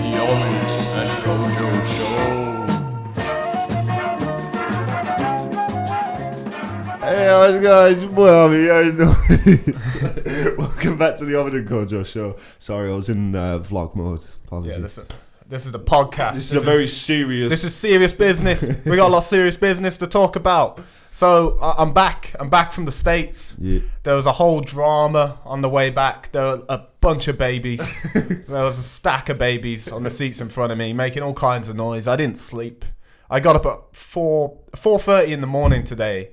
the Omid and Kojo show. Hey, how's it going? It's your boy Omid. I know. Welcome back to the Omid and Kojo show. Sorry, I was in vlog mode. Apologies. Yeah, this is the podcast. This is a very serious. This is serious business. We got a lot of serious business to talk about. So I'm back. I'm back from the States. Yeah. There was a whole drama on the way back. There were a bunch of babies. There was a stack of babies on the seats in front of me, making all kinds of noise. I didn't sleep. I got up at 4:30 in the morning today.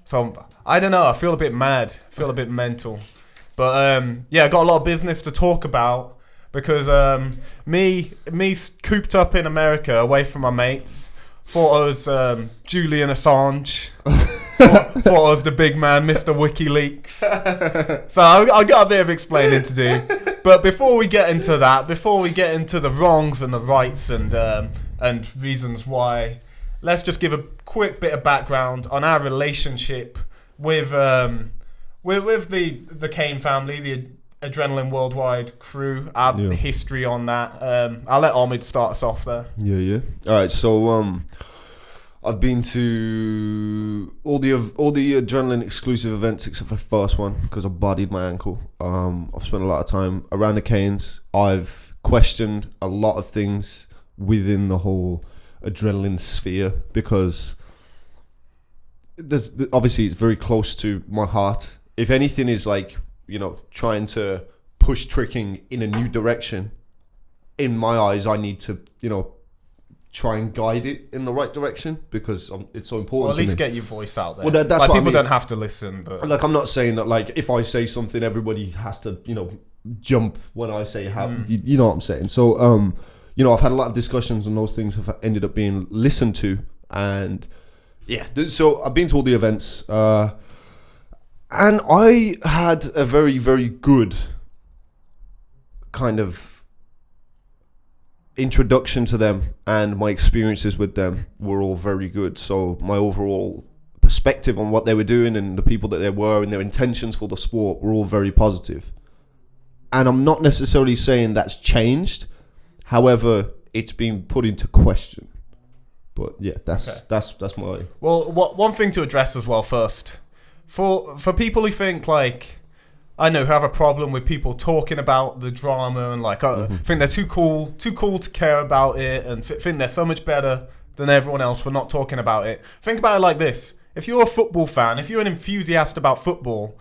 So I don't know. I feel a bit mad. I feel a bit mental. But yeah, I got a lot of business to talk about because me cooped up in America away from my mates. Thought I was Julian Assange. thought I was the big man, Mr. WikiLeaks. So I got a bit of explaining to do. But before we get into that, before we get into the wrongs and the rights and reasons why, let's just give a quick bit of background on our relationship with the Kane family, the Adrenaline Worldwide crew, our history on that. I'll let Omid start us off there. Yeah. All right, so I've been to all the Adrenaline exclusive events except for the first one because I bodied my ankle. I've spent a lot of time around the Canes. I've questioned a lot of things within the whole Adrenaline sphere because obviously it's very close to my heart. If anything is like, trying to push tricking in a new direction, in my eyes, I need to, try and guide it in the right direction because it's so important. Well, at to least me. get your voice out there. Well, that's like, what people I mean. don't have to listen, but Like, I'm not saying that, like, if I say something, everybody has to, jump when I say how. You know what I'm saying? So, I've had a lot of discussions and those things have ended up being listened to, and yeah. So I've been to all the events. And I had a very, very good kind of introduction to them, and my experiences with them were all very good. So my overall perspective on what they were doing and the people that they were and their intentions for the sport were all very positive. And I'm not necessarily saying that's changed. However, it's been put into question. But yeah, that's my... Well, one thing to address as well first. For people who think like, I know, who have a problem with people talking about the drama and like, think they're too cool to care about it and think they're so much better than everyone else for not talking about it. Think about it like this. If you're a football fan, if you're an enthusiast about football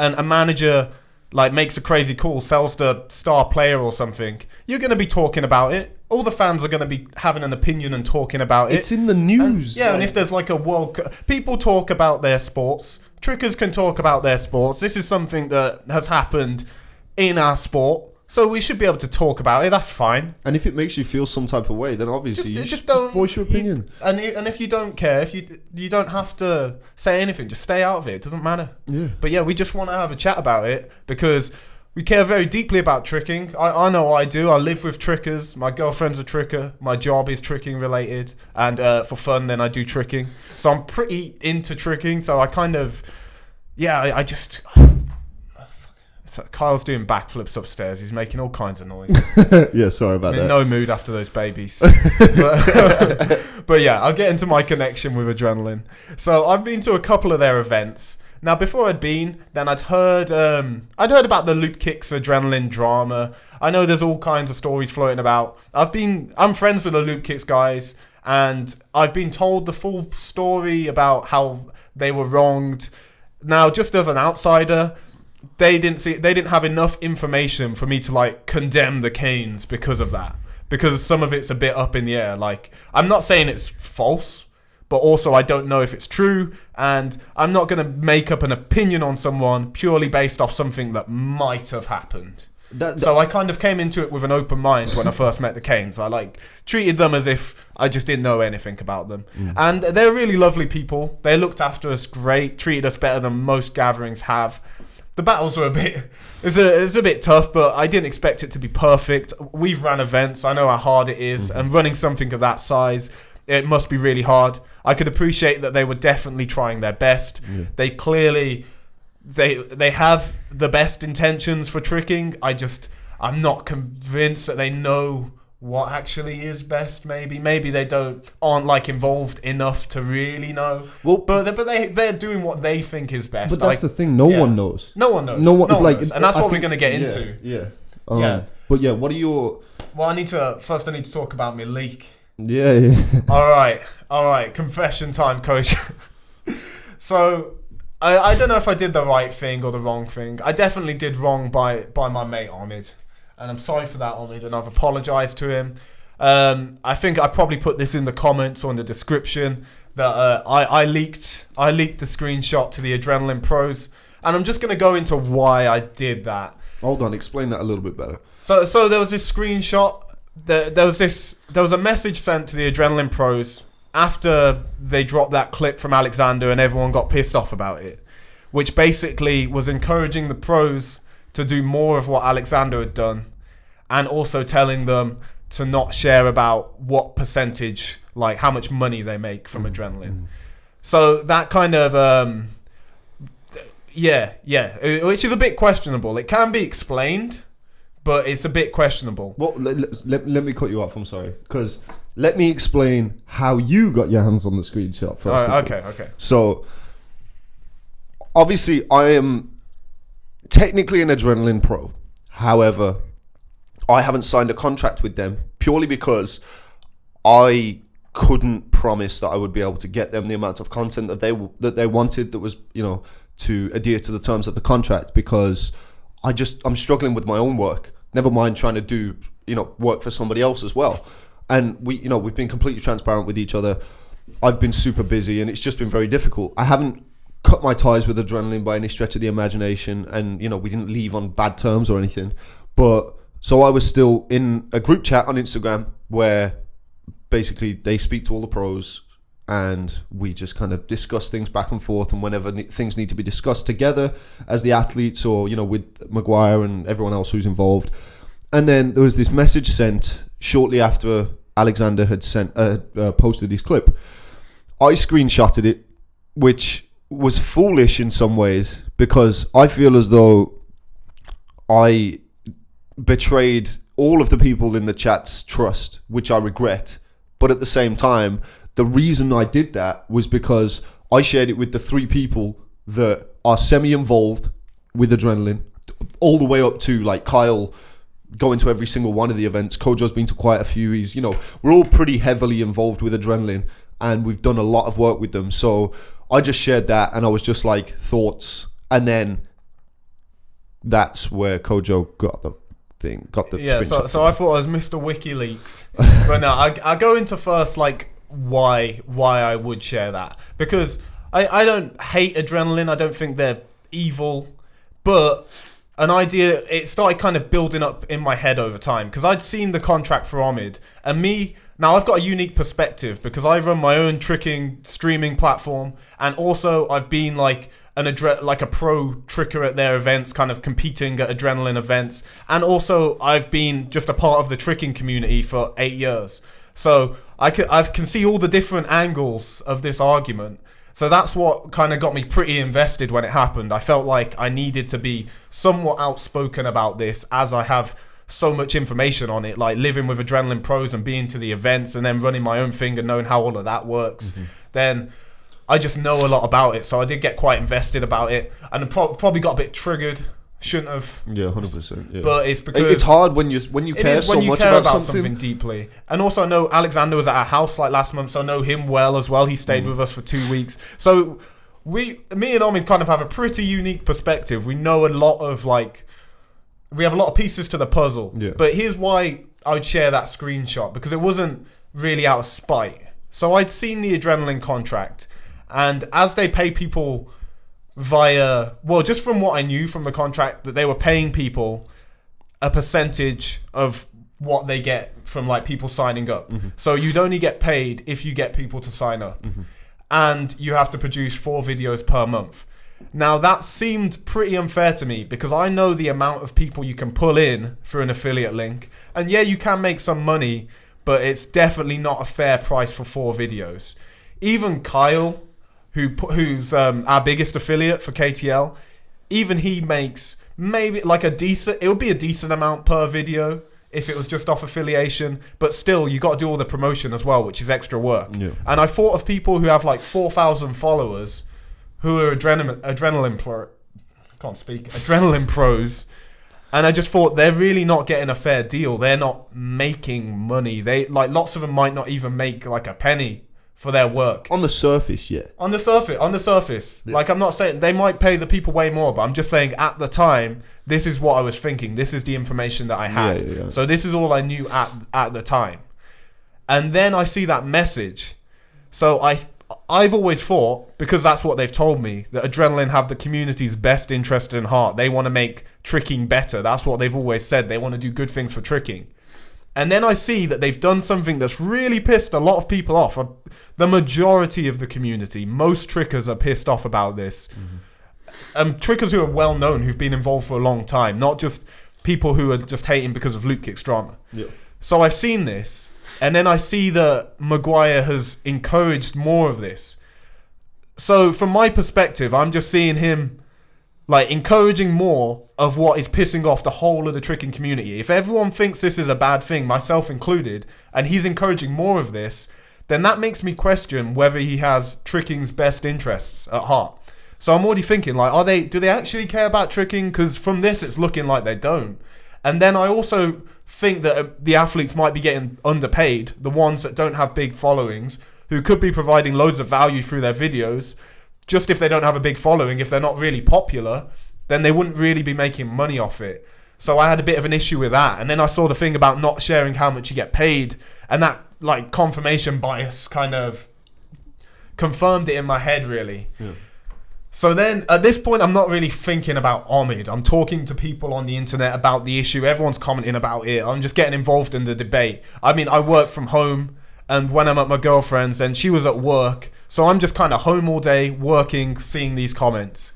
and a manager like makes a crazy call, sells the star player or something, you're going to be talking about it. All the fans are going to be having an opinion and talking about it. It's in the news. And if there's like a World Cup, people talk about their sports. Trickers can talk about their sports. This is something that has happened in our sport, so we should be able to talk about it. That's fine. And if it makes you feel some type of way, then obviously you just just voice your opinion. And if you don't care, if you don't have to say anything, just stay out of it. It doesn't matter. Yeah. But yeah, we just want to have a chat about it because we care very deeply about tricking. I know I do. I live with trickers. My girlfriend's a tricker. My job is tricking related. And for fun, then I do tricking. So I'm pretty into tricking. So I kind of... Yeah, I just... So Kyle's doing backflips upstairs. He's making all kinds of noise. Yeah, sorry about I'm in that. no mood after those babies. But yeah, I'll get into my connection with Adrenaline. So I've been to a couple of their events. Now, before I'd been, then I'd heard about the Loop Kicks Adrenaline drama. I know there's all kinds of stories floating about. I'm friends with the Loop Kicks guys, and I've been told the full story about how they were wronged. Now, just as an outsider, they didn't have enough information for me to like condemn the Canes because of that. Because some of it's a bit up in the air. Like, I'm not saying it's false, but also I don't know if it's true, and I'm not going to make up an opinion on someone purely based off something that might have happened. So I kind of came into it with an open mind when I first met the Canes. I like treated them as if I just didn't know anything about them. And they're really lovely people. They looked after us great, treated us better than most gatherings have. The battles were it's a bit tough, but I didn't expect it to be perfect. We've ran events. I know how hard it is, and running something of that size, it must be really hard. I could appreciate that they were definitely trying their best. Yeah. They clearly... They have the best intentions for tricking. I'm not convinced that they know what actually is best. Maybe they aren't like involved enough to really know. Well, but they're doing what they think is best. But that's the thing. No one knows. No one knows. No one like, knows. And that's I what think, we're gonna get into. Yeah. Yeah. But yeah, what are your? Well, I need to talk about my leak. Yeah. All right. Confession time, Coach. So, I don't know if I did the right thing or the wrong thing. I definitely did wrong by my mate Omid, and I'm sorry for that, Omid, and I've apologised to him. I think I probably put this in the comments or in the description that I leaked the screenshot to the Adrenaline Pros, and I'm just gonna go into why I did that. Hold on, explain that a little bit better. So there was this screenshot. There was a message sent to the Adrenaline Pros after they dropped that clip from Alexander and everyone got pissed off about it, which basically was encouraging the pros to do more of what Alexander had done, and also telling them to not share about what percentage, like how much money they make from Adrenaline. So that kind of which is a bit questionable. It can be explained, but it's a bit questionable. Well, let me cut you off. I'm sorry, because let me explain how you got your hands on the screenshot first. Okay. So, obviously, I am technically an Adrenaline Pro. However, I haven't signed a contract with them purely because I couldn't promise that I would be able to get them the amount of content that they wanted, that was, to adhere to the terms of the contract, because I'm struggling with my own work. Never mind trying to do, work for somebody else as well. And we've been completely transparent with each other. I've been super busy and it's just been very difficult. I haven't cut my ties with Adrenaline by any stretch of the imagination, and we didn't leave on bad terms or anything. But so I was still in a group chat on Instagram where basically they speak to all the pros, and we just kind of discuss things back and forth, and whenever things need to be discussed together as the athletes, or with Maguire and everyone else who's involved. And then there was this message sent shortly after Alexander had posted his clip. I screenshotted it, which was foolish in some ways, because I feel as though I betrayed all of the people in the chat's trust, which I regret. But at the same time, the reason I did that was because I shared it with the 3 people that are semi-involved with Adrenaline, all the way up to like Kyle going to every single one of the events. Kojo's been to quite a few. He's, we're all pretty heavily involved with Adrenaline, and we've done a lot of work with them. So I just shared that, and I was just like, thoughts. And then that's where Kojo got the screenshot. So I thought I was Mr. WikiLeaks. But no, I go into first like why I would share that, because I don't hate Adrenaline. I don't think they're evil, but an idea, it started kind of building up in my head over time, because I'd seen the contract for Omid, and now I've got a unique perspective because I run my own tricking streaming platform, and also I've been like a pro tricker at their events, kind of competing at Adrenaline events, and also I've been just a part of the tricking community for 8 years. So I can see all the different angles of this argument. So that's what kind of got me pretty invested when it happened. I felt like I needed to be somewhat outspoken about this, as I have so much information on it, like living with Adrenaline Pros and being to the events and then running my own thing and knowing how all of that works. Then I just know a lot about it. So I did get quite invested about it, and probably got a bit triggered. Shouldn't have. Yeah, 100%. Yeah. But it's because it's hard when you care so much about something deeply. And also, I know Alexander was at our house like last month, so I know him well as well. He stayed with us for 2 weeks. So me and Omid kind of have a pretty unique perspective. We know a lot of we have a lot of pieces to the puzzle. Yeah. But here's why I would share that screenshot, because it wasn't really out of spite. So I'd seen the Adrenaline contract, and as they pay people just from what I knew from the contract, that they were paying people a percentage of what they get from like people signing up. So you'd only get paid if you get people to sign up, and you have to produce 4 videos per month. Now that seemed pretty unfair to me, because I know the amount of people you can pull in through an affiliate link, and yeah, you can make some money, but it's definitely not a fair price for 4 videos. Even Kyle, who's our biggest affiliate for KTL, even he makes maybe like it would be a decent amount per video if it was just off affiliation, but still you got to do all the promotion as well, which is extra work. Yeah. And I thought of people who have like 4,000 followers who are adrenaline pros, and I just thought they're really not getting a fair deal. They're not making money. They like lots of them might not even make like a penny for their work. On the surface, yeah. On the surface. Yeah. Like, I'm not saying they might pay the people way more, but I'm just saying at the time, this is what I was thinking. This is the information that I had. Yeah. So this is all I knew at the time. And then I see that message. So I've always thought, because that's what they've told me, that Adrenaline have the community's best interest in heart. They want to make tricking better. That's what they've always said. They want to do good things for tricking. And then I see that they've done something that's really pissed a lot of people off. The majority of the community, most trickers are pissed off about this. Trickers who are well known, who've been involved for a long time, not just people who are just hating because of Loop Kicks drama. Yeah. So I've seen this, and then I see that Maguire has encouraged more of this. So from my perspective, I'm just seeing him like encouraging more of what is pissing off the whole of the tricking community. If everyone thinks this is a bad thing, myself included, and he's encouraging more of this, then that makes me question whether he has tricking's best interests at heart. So I'm already thinking, like, do they actually care about tricking? Because from this, it's looking like they don't. And then I also think that the athletes might be getting underpaid, the ones that don't have big followings, who could be providing loads of value through their videos. Just if they don't have a big following, if they're not really popular, then they wouldn't really be making money off it. So I had a bit of an issue with that. And then I saw the thing about not sharing how much you get paid, and that like confirmation bias kind of confirmed it in my head, really. Yeah. So then at this point, I'm not really thinking about Omid. I'm talking to people on the internet about the issue. Everyone's commenting about it. I'm just getting involved in the debate. I mean, I work from home, and when I'm at my girlfriend's and she was at work, so I'm just kind of home all day, working, seeing these comments.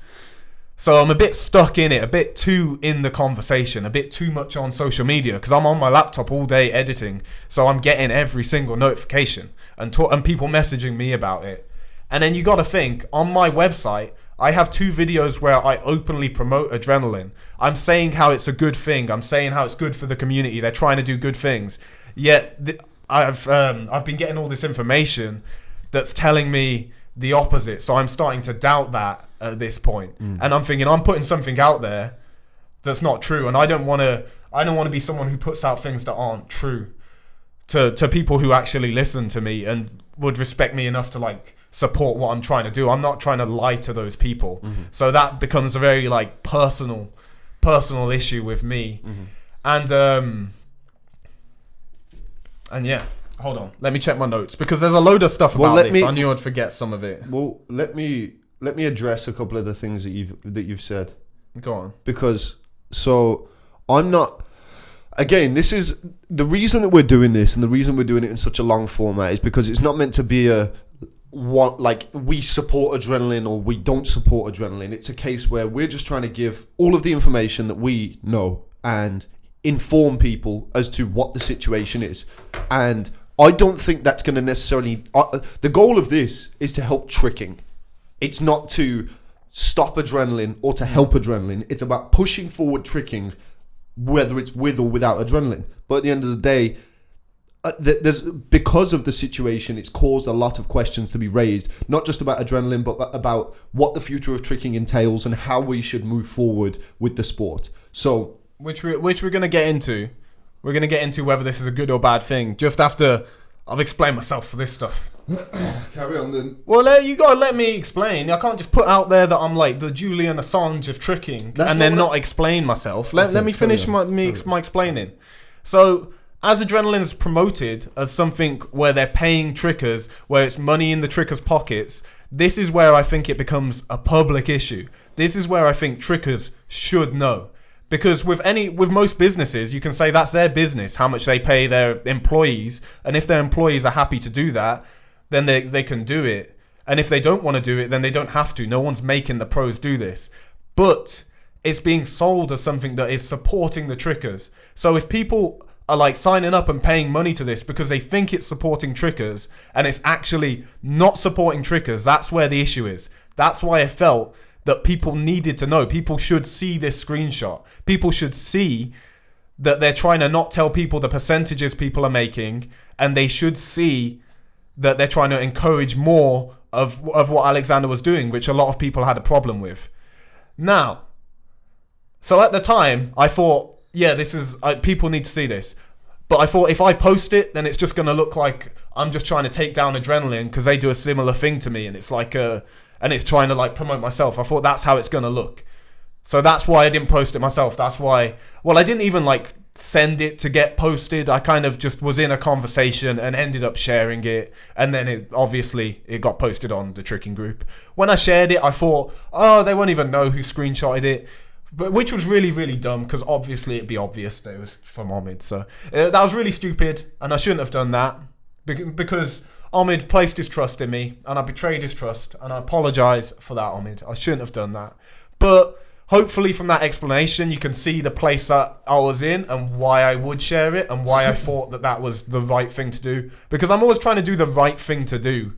So I'm a bit stuck in it, a bit too in the conversation, a bit too much on social media, because I'm on my laptop all day editing. So I'm getting every single notification and people messaging me about it. And then you got to think, on my website, I have 2 videos where I openly promote Adrenaline. I'm saying how it's a good thing. I'm saying how it's good for the community. They're trying to do good things. Yet I've been getting all this information that's telling me the opposite. So I'm starting to doubt that at this point. And I'm thinking, I'm putting something out there that's not true, and I don't want to be someone who puts out things that aren't true to people who actually listen to me and would respect me enough to like support what I'm trying to do. I'm not trying to lie to those people. So that becomes a very like personal issue with me. And yeah, hold on, let me check my notes, because there's a load of stuff about this. I knew I'd forget some of it. Well, let me address a couple of the things that you've said. Go on. Because so I'm not. Again, this is the reason that we're doing this, and the reason we're doing it in such a long format is because it's not meant to be like we support Adrenaline or we don't support Adrenaline. It's a case where we're just trying to give all of the information that we know and inform people as to what the situation is. And I don't think that's going to necessarily... the goal of this is to help tricking. It's not to stop Adrenaline or to help Adrenaline. It's about pushing forward tricking, whether it's with or without Adrenaline. But at the end of the day, there's because of the situation, it's caused a lot of questions to be raised, not just about Adrenaline, but about what the future of tricking entails and how we should move forward with the sport. So, which we're going to get into. We're going to get into whether this is a good or bad thing just after I've explained myself for this stuff. Carry on then. Well, you gotta let me explain. I can't just put out there that I'm like the Julian Assange of tricking and then not explain myself. Let me finish my explaining. So, as Adrenaline is promoted as something where they're paying trickers, where it's money in the trickers' pockets, this is where I think it becomes a public issue. This is where I think trickers should know. Because with most businesses, you can say that's their business, how much they pay their employees. And if their employees are happy to do that, then they can do it. And if they don't want to do it, then they don't have to. No one's making the pros do this. But it's being sold as something that is supporting the trickers. So if people are like signing up and paying money to this because they think it's supporting trickers and it's actually not supporting trickers, that's where the issue is. That's why I felt that people needed to know. People should see this screenshot. People should see that they're trying to not tell people the percentages people are making, and they should see that they're trying to encourage more of what Alexander was doing, which a lot of people had a problem with. Now, so at the time, I thought, yeah, people need to see this. But I thought if I post it, then it's just going to look like I'm just trying to take down Adrenaline because they do a similar thing to me, and it's like and it's trying to like promote myself. I thought that's how it's going to look. So that's why I didn't post it myself. That's why, well, I didn't even like send it to get posted. I kind of just was in a conversation and ended up sharing it, and then it got posted on the Tricking group. When I shared it, I thought, oh, they won't even know who screenshotted it, but which was really, really dumb, because obviously it'd be obvious that it was from Omid. So that was really stupid, and I shouldn't have done that, because Omid placed his trust in me, and I betrayed his trust, and I apologise for that, Omid. I shouldn't have done that. But hopefully from that explanation, you can see the place that I was in and why I would share it and why I thought that was the right thing to do. Because I'm always trying to do the right thing to do,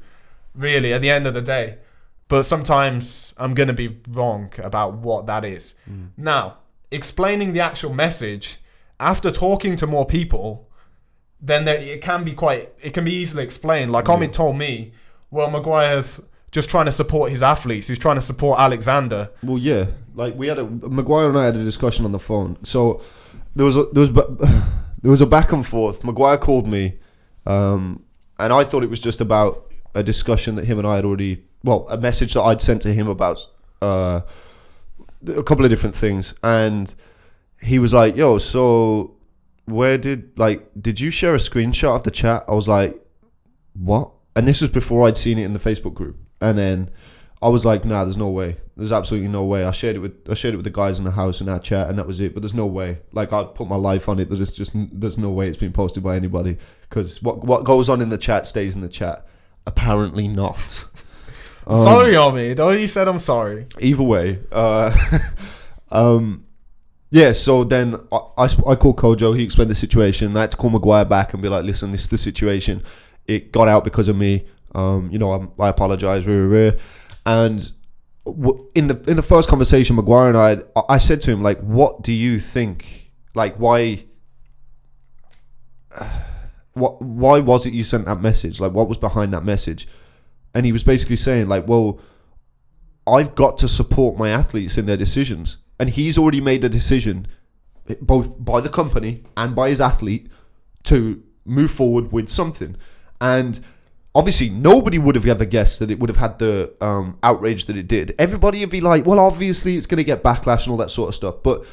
really, at the end of the day. But sometimes I'm going to be wrong about what that is. Now, explaining the actual message, after talking to more people, then it can be easily explained. Like Omid told me, well, Maguire's just trying to support his athletes. He's trying to support Alexander. Well, yeah. Like Maguire and I had a discussion on the phone. So there was a back and forth. Maguire called me, and I thought it was just about a discussion that him and I had already, a message that I'd sent to him about a couple of different things. And he was like, yo, so did you share a screenshot of the chat? I was like, what? And this was before I'd seen it in the Facebook group. And then I was like, nah, there's no way. There's absolutely no way. I shared it with the guys in the house in our chat, and that was it. But there's no way. Like, I put my life on it. There's no way it's been posted by anybody, because what goes on in the chat stays in the chat. Apparently not. Sorry, Omid. Oh, you said I'm sorry. Either way, yeah. So then I called Kojo. He explained the situation. I had to call Maguire back and be like, listen, this is the situation. It got out because of me. I apologize. And in the first conversation, Maguire and I said to him, like, what do you think? Like, why was it you sent that message? Like, what was behind that message? And he was basically saying, like, well, I've got to support my athletes in their decisions. And he's already made a decision, both by the company and by his athlete, to move forward with something. And obviously, nobody would have ever guessed that it would have had the outrage that it did. Everybody would be like, well, obviously, it's going to get backlash and all that sort of stuff. But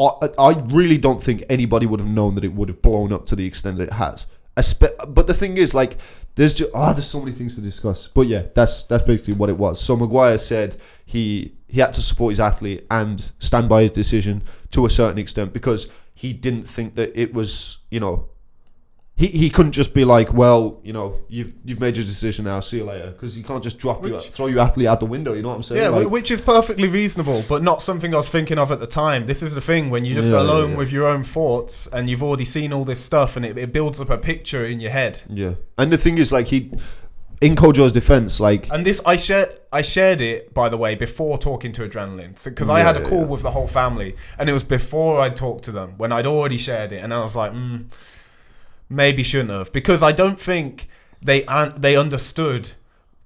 I really don't think anybody would have known that it would have blown up to the extent that it has. But the thing is, like, there's so many things to discuss. But yeah, that's basically what it was. So Maguire said he had to support his athlete and stand by his decision to a certain extent, because he didn't think that it was, He couldn't just be like, well, you've made your decision now, see you later, because you can't just throw your athlete out the window. You know what I'm saying? Yeah, which is perfectly reasonable, but not something I was thinking of at the time. This is the thing, when you're just alone with your own thoughts, and you've already seen all this stuff, and it builds up a picture in your head. Yeah, and the thing is, like, in Kojo's defense, like, and this I shared it, by the way, before talking to Adrenaline, because I had a call with the whole family, and it was before I talked to them, when I'd already shared it, and I was like, maybe shouldn't have, because I don't think they understood,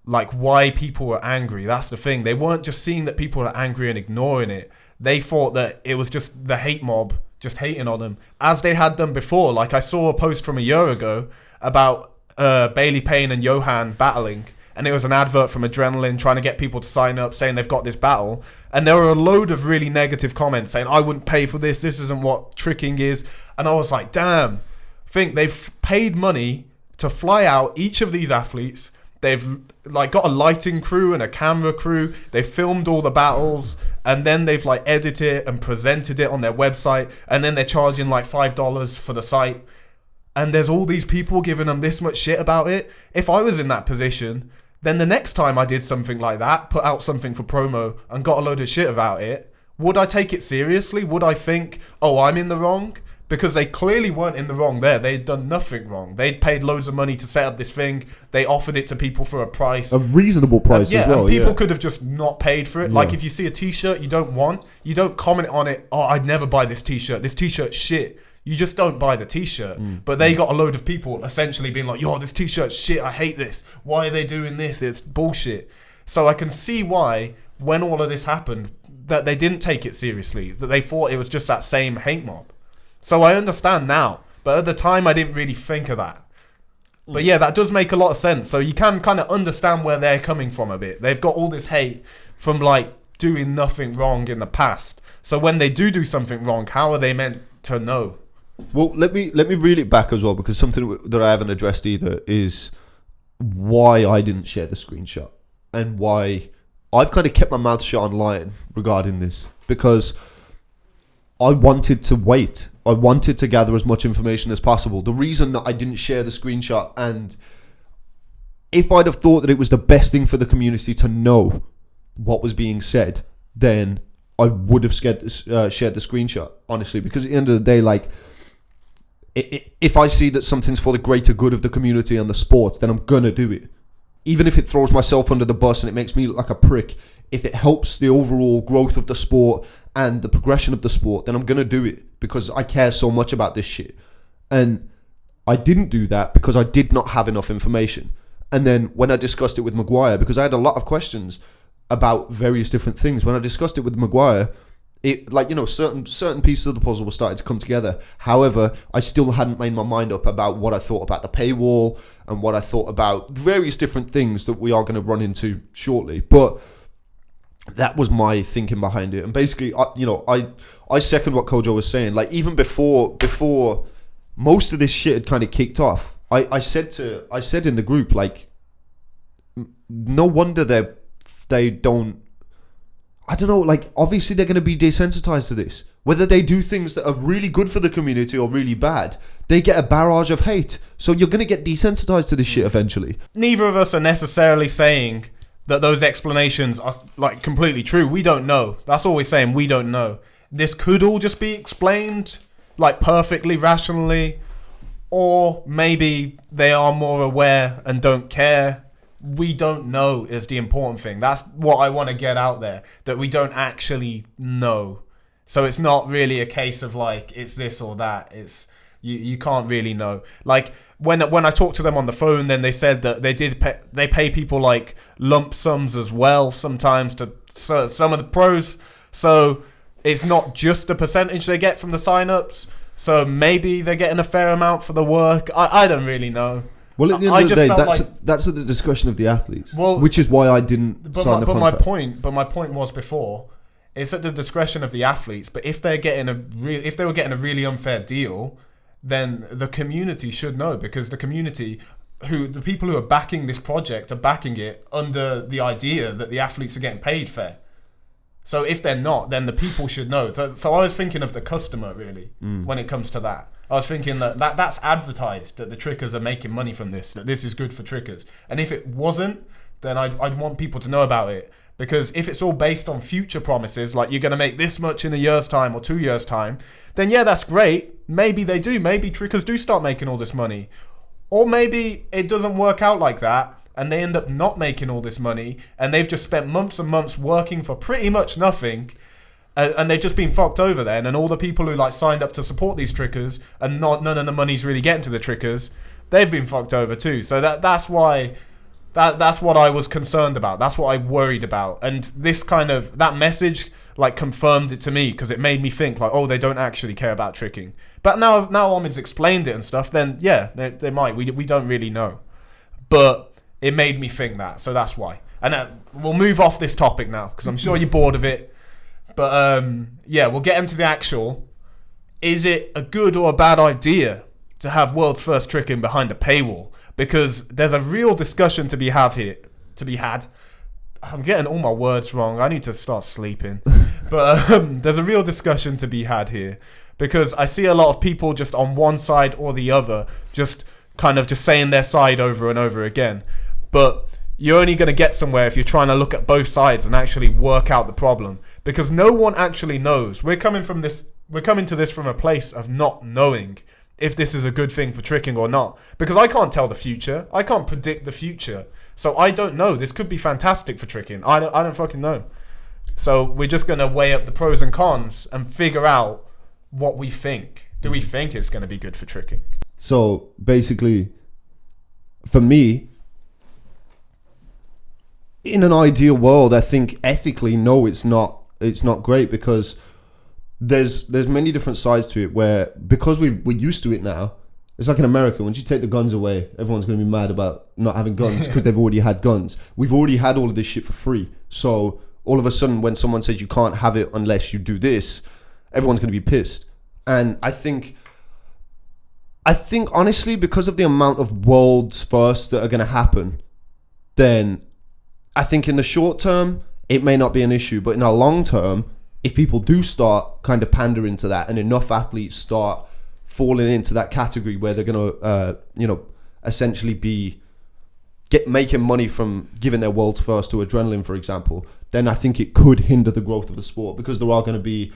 like, why people were angry. That's the thing. They weren't just seeing that people were angry and ignoring it. They thought that it was just the hate mob just hating on them, as they had done before. Like, I saw a post from a year ago about Bailey Payne and Johan battling, and it was an advert from Adrenaline trying to get people to sign up, saying they've got this battle, and there were a load of really negative comments saying, I wouldn't pay for this isn't what tricking is. And I was like, damn. Think they've paid money to fly out each of these athletes. They've like got a lighting crew and a camera crew. They've filmed all the battles, and then they've like edited it and presented it on their website, and then they're charging like $5 for the site. And there's all these people giving them this much shit about it. If I was in that position, then the next time I did something like that, put out something for promo and got a load of shit about it, would I take it seriously? Would I think, oh, I'm in the wrong? because they clearly weren't in the wrong there. They'd done nothing wrong. They'd paid loads of money to set up this thing. They offered it to people for a price. A reasonable price as well. And people could have just not paid for it. Yeah. Like if you see a t-shirt you don't want, you don't comment on it, oh, I'd never buy this t-shirt. This t-shirt's shit. You just don't buy the t-shirt. But they got a load of people essentially being like, yo, this t-shirt's shit. I hate this. Why are they doing this? It's bullshit. So I can see why, when all of this happened, that they didn't take it seriously. That they thought it was just that same hate mob. So I understand now. But at the time, I didn't really think of that. But yeah, that does make a lot of sense. So you can kind of understand where they're coming from a bit. They've got all this hate from like doing nothing wrong in the past. So when they do something wrong, how are they meant to know? Well, let me reel it back as well, because something that I haven't addressed either is why I didn't share the screenshot and why I've kind of kept my mouth shut online regarding this, because I wanted to wait. I wanted to gather as much information as possible. The reason that I didn't share the screenshot, and if I'd have thought that it was the best thing for the community to know what was being said, then I would have shared the screenshot, honestly, because at the end of the day, like, if I see that something's for the greater good of the community and the sport, then I'm going to do it. Even if it throws myself under the bus and it makes me look like a prick, if it helps the overall growth of the sport and the progression of the sport, then I'm going to do it because I care so much about this shit. And I didn't do that because I did not have enough information. And then when I discussed it with Maguire, because I had a lot of questions about various different things, when I discussed it with Maguire, it, like, you know, certain pieces of the puzzle were starting to come together. However, I still hadn't made my mind up about what I thought about the paywall and what I thought about various different things that we are going to run into shortly. But that was my thinking behind it. And basically, I second what Kojo was saying. Like, even before most of this shit had kind of kicked off, I said in the group, like, no wonder they don't. I don't know, like, obviously they're going to be desensitized to this. Whether they do things that are really good for the community or really bad, they get a barrage of hate. So you're going to get desensitized to this shit eventually. Neither of us are necessarily saying that those explanations are, like, completely true. We don't know. That's all we're saying. We don't know. This could all just be explained, like, perfectly, rationally. Or maybe they are more aware and don't care. We don't know is the important thing. That's what I want to get out there, that we don't actually know. So it's not really a case of like it's this or that. It's you can't really know. Like when I talked to them on the phone, then they said that they pay people like lump sums as well sometimes to some of the pros. So it's not just the percentage they get from the sign-ups. So maybe they're getting a fair amount for the work. I don't really know. Well, at the end of the day, that's at the discretion of the athletes, which is why I didn't sign the contract. My point was before, it's at the discretion of the athletes. But if they're getting if they were getting a really unfair deal, then the community should know, because the community, the people who are backing this project, are backing it under the idea that the athletes are getting paid fair. So if they're not, then the people should know. So I was thinking of the customer, really, when it comes to that. I was thinking that's advertised, that the Trickers are making money from this, that this is good for Trickers. And if it wasn't, then I'd want people to know about it. Because if it's all based on future promises, like you're going to make this much in a year's time or 2 years' time, then yeah, that's great. Maybe they do. Maybe Trickers do start making all this money. Or maybe it doesn't work out like that, and they end up not making all this money, and they've just spent months and months working for pretty much nothing, and they've just been fucked over then, and all the people who like signed up to support these Trickers, and none of the money's really getting to the Trickers, they've been fucked over too. So that's why that's what I was concerned about. That's what I worried about, and this kind of that message like confirmed it to me, because it made me think like, oh, they don't actually care about tricking. But now Omid's explained it and stuff, then yeah, they might. We don't really know, but it made me think that, so that's why. And we'll move off this topic now, because I'm sure you're bored of it. But yeah, we'll get into the actual. Is it a good or a bad idea to have world's first tricking behind a paywall? Because there's a real discussion to be had. I'm getting all my words wrong. I need to start sleeping. But there's a real discussion to be had here, because I see a lot of people just on one side or the other, just kind of just saying their side over and over again. But you're only going to get somewhere if you're trying to look at both sides and actually work out the problem, because no one actually knows. We're coming from this we're coming to this from a place of not knowing if this is a good thing for tricking or not. Because I can't tell the future. I can't predict the future. So I don't know. This could be fantastic for tricking. I don't fucking know. So we're just going to weigh up the pros and cons and figure out what we think. Do we think it's going to be good for tricking? So basically, for me, in an ideal world, I think ethically, no, it's not great, because there's many different sides to it, where because we're used to it now. It's like in America, once you take the guns away, everyone's going to be mad about not having guns because they've already had guns. We've already had all of this shit for free. So all of a sudden, when someone says you can't have it unless you do this, everyone's going to be pissed. And I think honestly, because of the amount of worlds firsts that are going to happen, then I think in the short term, it may not be an issue. But in the long term, if people do start kind of pandering to that, and enough athletes start falling into that category where they're going to, essentially be making money from giving their world's first to adrenaline, for example, then I think it could hinder the growth of the sport, because there are going to be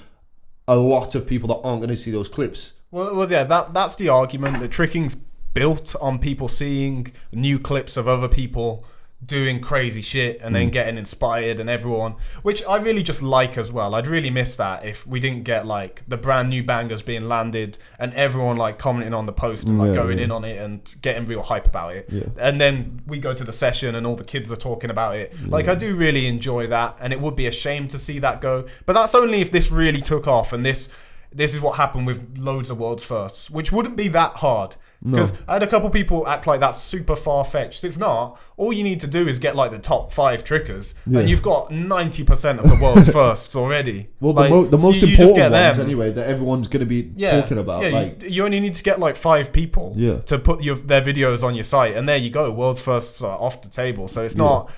a lot of people that aren't going to see those clips. Well, yeah, that's the argument, that tricking's built on people seeing new clips of other people doing crazy shit and then getting inspired, and everyone, which I really just like as well. I'd really miss that if we didn't get like the brand new bangers being landed and everyone like commenting on the post and like going in on it and getting real hype about it. Yeah. And then we go to the session and all the kids are talking about it. Like, I do really enjoy that, and it would be a shame to see that go. But that's only if this really took off, and this is what happened with loads of world's firsts, which wouldn't be that hard. Because I had a couple people act like that's super far-fetched. It's not. All you need to do is get like the top 5 trickers, and you've got 90% of the world's firsts already. Well, like, the most important ones anyway, that everyone's going to be talking about. Yeah, like, you only need to get like 5 people to put their videos on your site, and there you go. World's firsts are off the table. So it's not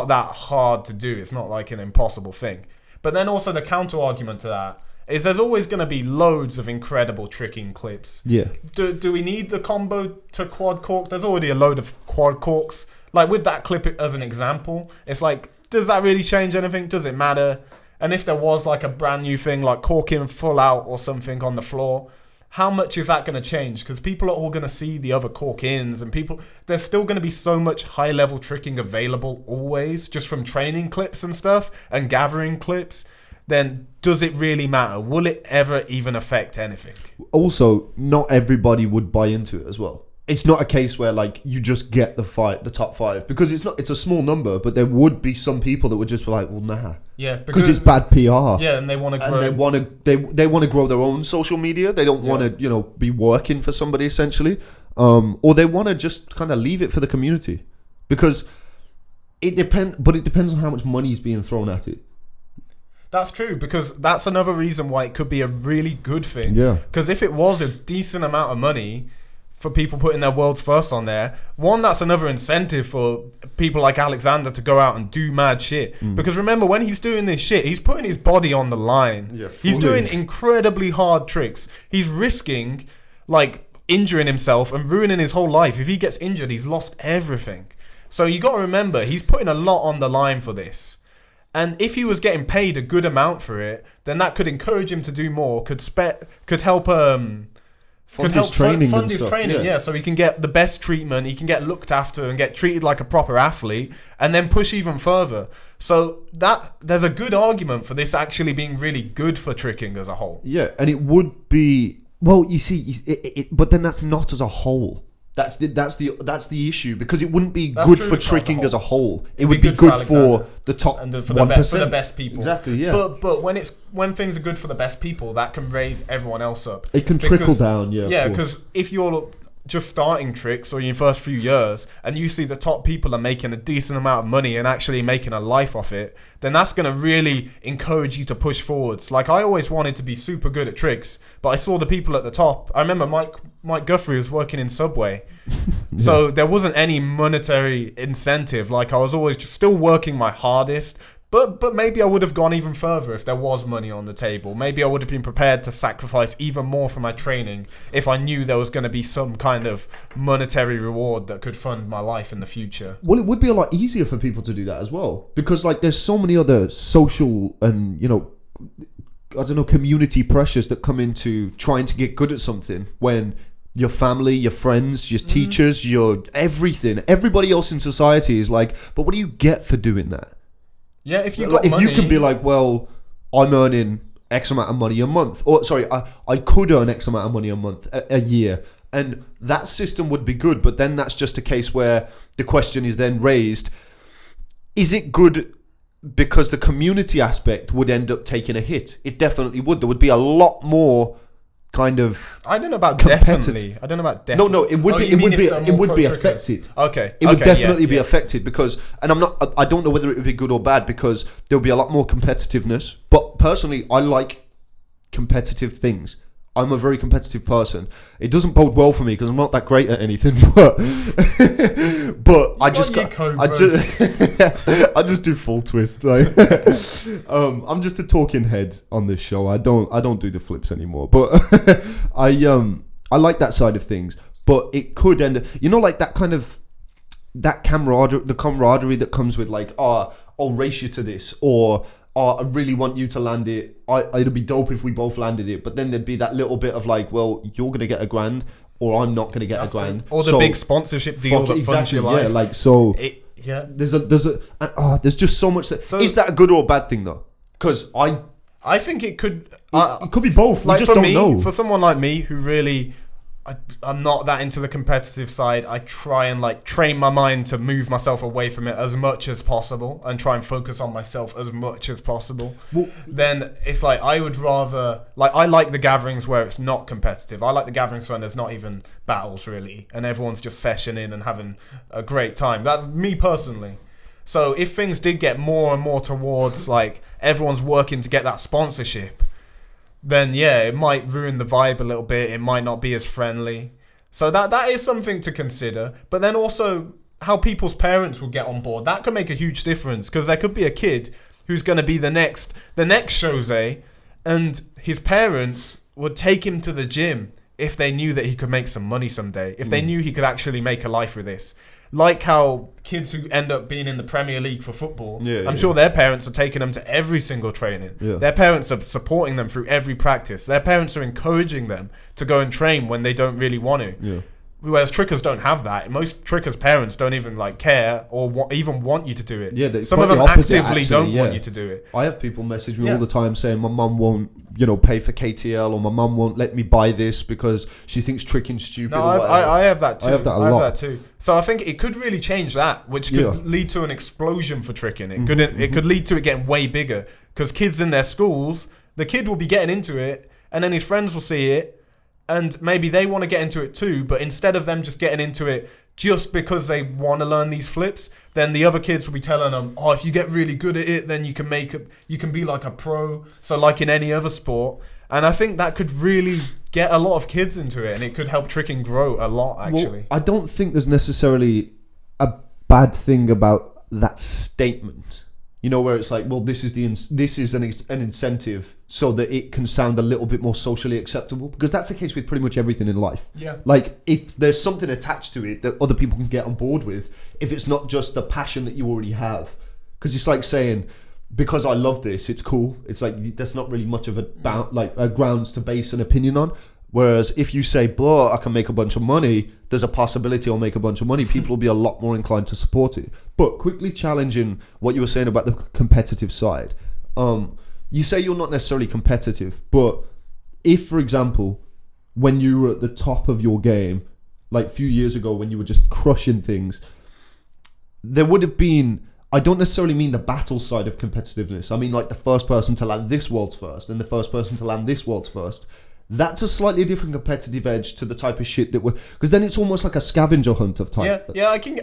that hard to do. It's not like an impossible thing. But then also the counter argument to that is there's always going to be loads of incredible tricking clips. Yeah. Do we need the combo to quad cork? There's already a load of quad corks. Like with that clip as an example, it's like, does that really change anything? Does it matter? And if there was like a brand new thing like corking full out or something on the floor, how much is that going to change? Because people are all going to see the other cork-ins, and there's still going to be so much high-level tricking available always, just from training clips and stuff and gathering clips. Then does it really matter? Will it ever even affect anything? Also, not everybody would buy into it as well. It's not a case where like you just get the top 5, because it's a small number, but there would be some people that would just be like, well, nah. Yeah, because it's bad PR. Yeah, and they want to grow. And they want to grow their own social media. They don't want to, be working for somebody essentially, or they want to just kind of leave it for the community, because it depends on how much money is being thrown at it. That's true, because that's another reason why it could be a really good thing. Yeah. Because if it was a decent amount of money for people putting their world's first on there, one, that's another incentive for people like Alexander to go out and do mad shit. Because remember, when he's doing this shit, he's putting his body on the line. Yeah, he's doing incredibly hard tricks. He's risking like injuring himself and ruining his whole life. If he gets injured, he's lost everything. So you got to remember, he's putting a lot on the line for this. And if he was getting paid a good amount for it, then that could encourage him to do more. Could help fund his training, so he can get the best treatment. He can get looked after and get treated like a proper athlete, and then push even further. So there's a good argument for this actually being really good for tricking as a whole. Yeah, and it would be, well, you see, but then that's not as a whole. That's the issue, because it wouldn't be good for tricking as a whole. It would be good for the top and for 1%. For the best people. Exactly, yeah. But when things are good for the best people, that can raise everyone else up. It can trickle down, yeah. Yeah, because if you're just starting tricks or in your first few years and you see the top people are making a decent amount of money and actually making a life off it, then that's going to really encourage you to push forwards. Like, I always wanted to be super good at tricks, but I saw the people at the top. I remember Mike Guthrie was working in Subway. So there wasn't any monetary incentive. Like, I was always just still working my hardest. But maybe I would have gone even further if there was money on the table. Maybe I would have been prepared to sacrifice even more for my training if I knew there was going to be some kind of monetary reward that could fund my life in the future. Well, it would be a lot easier for people to do that as well, because like there's so many other social and I don't know, community pressures that come into trying to get good at something when your family, your friends, your teachers, your everything, everybody else in society is like, but what do you get for doing that? Yeah, if you Like, got money, you can be like, well, I'm earning X amount of money a month, or sorry, I could earn X amount of money a month, a year, and that system would be good. But then that's just a case where the question is then raised: is it good? Because the community aspect would end up taking a hit. It definitely would. There would be a lot more kind of. I don't know about competitive. definitely. I don't know about definitely. No, it would be. It would be affected. Okay. It would definitely be affected because, and I don't know whether it would be good or bad because there would be a lot more competitiveness. But personally, I like competitive things. I'm a very competitive person. It doesn't bode well for me because I'm not that great at anything. But I just I just do full twist. Like, I'm just a talking head on this show. I don't do the flips anymore. But I like that side of things. But it could end. Like that kind of that camaraderie that comes with like, I'll race you to this, or I really want you to land it. It'd be dope if we both landed it. But then there'd be that little bit of like, well, you're going to get $1,000 or I'm not going to get $1,000. Or the big sponsorship deal that funds your life. Yeah, like, so yeah. There's just so much that, is that a good or a bad thing though? Because I think it could. It could be both. Like, we just don't know. For someone like me who really, I'm not that into the competitive side. I try and like train my mind to move myself away from it as much as possible and try and focus on myself as much as possible. Well, then it's like I would rather, like, I like the gatherings where it's not competitive. I like the gatherings when there's not even battles really and everyone's just sessioning and having a great time. That's me personally. So if things did get more and more towards like everyone's working to get that sponsorship, then yeah, it might ruin the vibe a little bit. It might not be as friendly. So that is something to consider. But then also how people's parents will get on board. That could make a huge difference because there could be a kid who's going to be the next Jose, and his parents would take him to the gym if they knew that he could make some money someday. If they knew he could actually make a life with this. Like how kids who end up being in the Premier League for football, I'm sure their parents are taking them to every single training. Yeah. Their parents are supporting them through every practice. Their parents are encouraging them to go and train when they don't really want to. Yeah. Whereas trickers don't have that. Most trickers' parents don't even like care or even want you to do it. Yeah, some of them actively don't want you to do it. I have people message me all the time saying my mum won't, pay for KTL, or my mum won't let me buy this because she thinks tricking's stupid. No, I have that too. I have that a lot. That too. So I think it could really change that, which could lead to an explosion for tricking. It could lead to it getting way bigger because kids in their schools, the kid will be getting into it, and then his friends will see it. And maybe they want to get into it too, but instead of them just getting into it just because they want to learn these flips, then the other kids will be telling them, oh, if you get really good at it, then you can be like a pro. So like in any other sport. And I think that could really get a lot of kids into it, and it could help tricking grow a lot, actually. Well, I don't think there's necessarily a bad thing about that statement. Where it's like, well, this is an incentive so that it can sound a little bit more socially acceptable, because that's the case with pretty much everything in life. Yeah. Like, if there's something attached to it that other people can get on board with, if it's not just the passion that you already have, because it's like saying, because I love this, it's cool. It's like there's not really much of a grounds to base an opinion on. Whereas if you say, but I can make a bunch of money, there's a possibility I'll make a bunch of money, people will be a lot more inclined to support it. But quickly challenging what you were saying about the competitive side. You say you're not necessarily competitive, but if, for example, when you were at the top of your game, like a few years ago when you were just crushing things, there would have been, I don't necessarily mean the battle side of competitiveness. I mean like the first person to land this world's first and the first person to land this world's first. That's a slightly different competitive edge to the type of shit that we're, because then it's almost like a scavenger hunt of type. Yeah, I can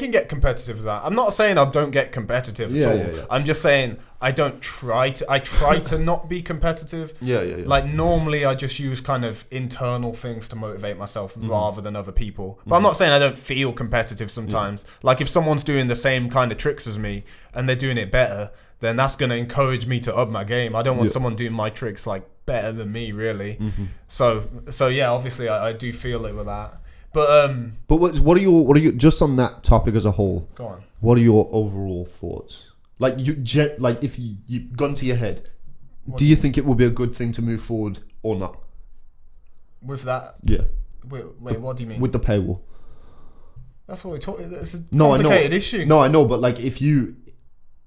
get competitive with that. I'm not saying I don't get competitive at all. Yeah. I'm just saying I try to not be competitive. Yeah. Like normally I just use kind of internal things to motivate myself rather than other people. But I'm not saying I don't feel competitive sometimes. Like if someone's doing the same kind of tricks as me and they're doing it better, then that's going to encourage me to up my game. I don't want someone doing my tricks like better than me, really. So yeah, obviously I do feel it with that. But what are your just on that topic as a whole? Go on. What are your overall thoughts? Like if you gun to your head, Do you think it will be a good thing to move forward or not? With that? Yeah. Wait, what do you mean? With the paywall. That's what we're talking. It's a No, complicated issue. No, I know, but like if you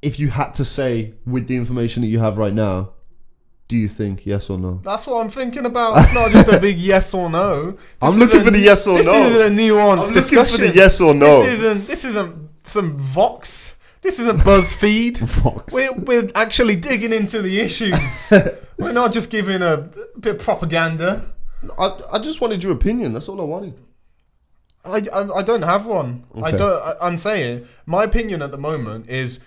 had to say with the information that you have right now, do you think yes or no? That's what I'm thinking about. It's not just a big yes or no. I'm looking for the yes or no. This isn't a nuanced discussion. I'm looking for the yes or no. This isn't some Vox. This isn't BuzzFeed. Vox. We're actually digging into the issues. We're not just giving a bit of propaganda. I just wanted your opinion. That's all I wanted. I don't have one. Okay. I'm saying my opinion at the moment is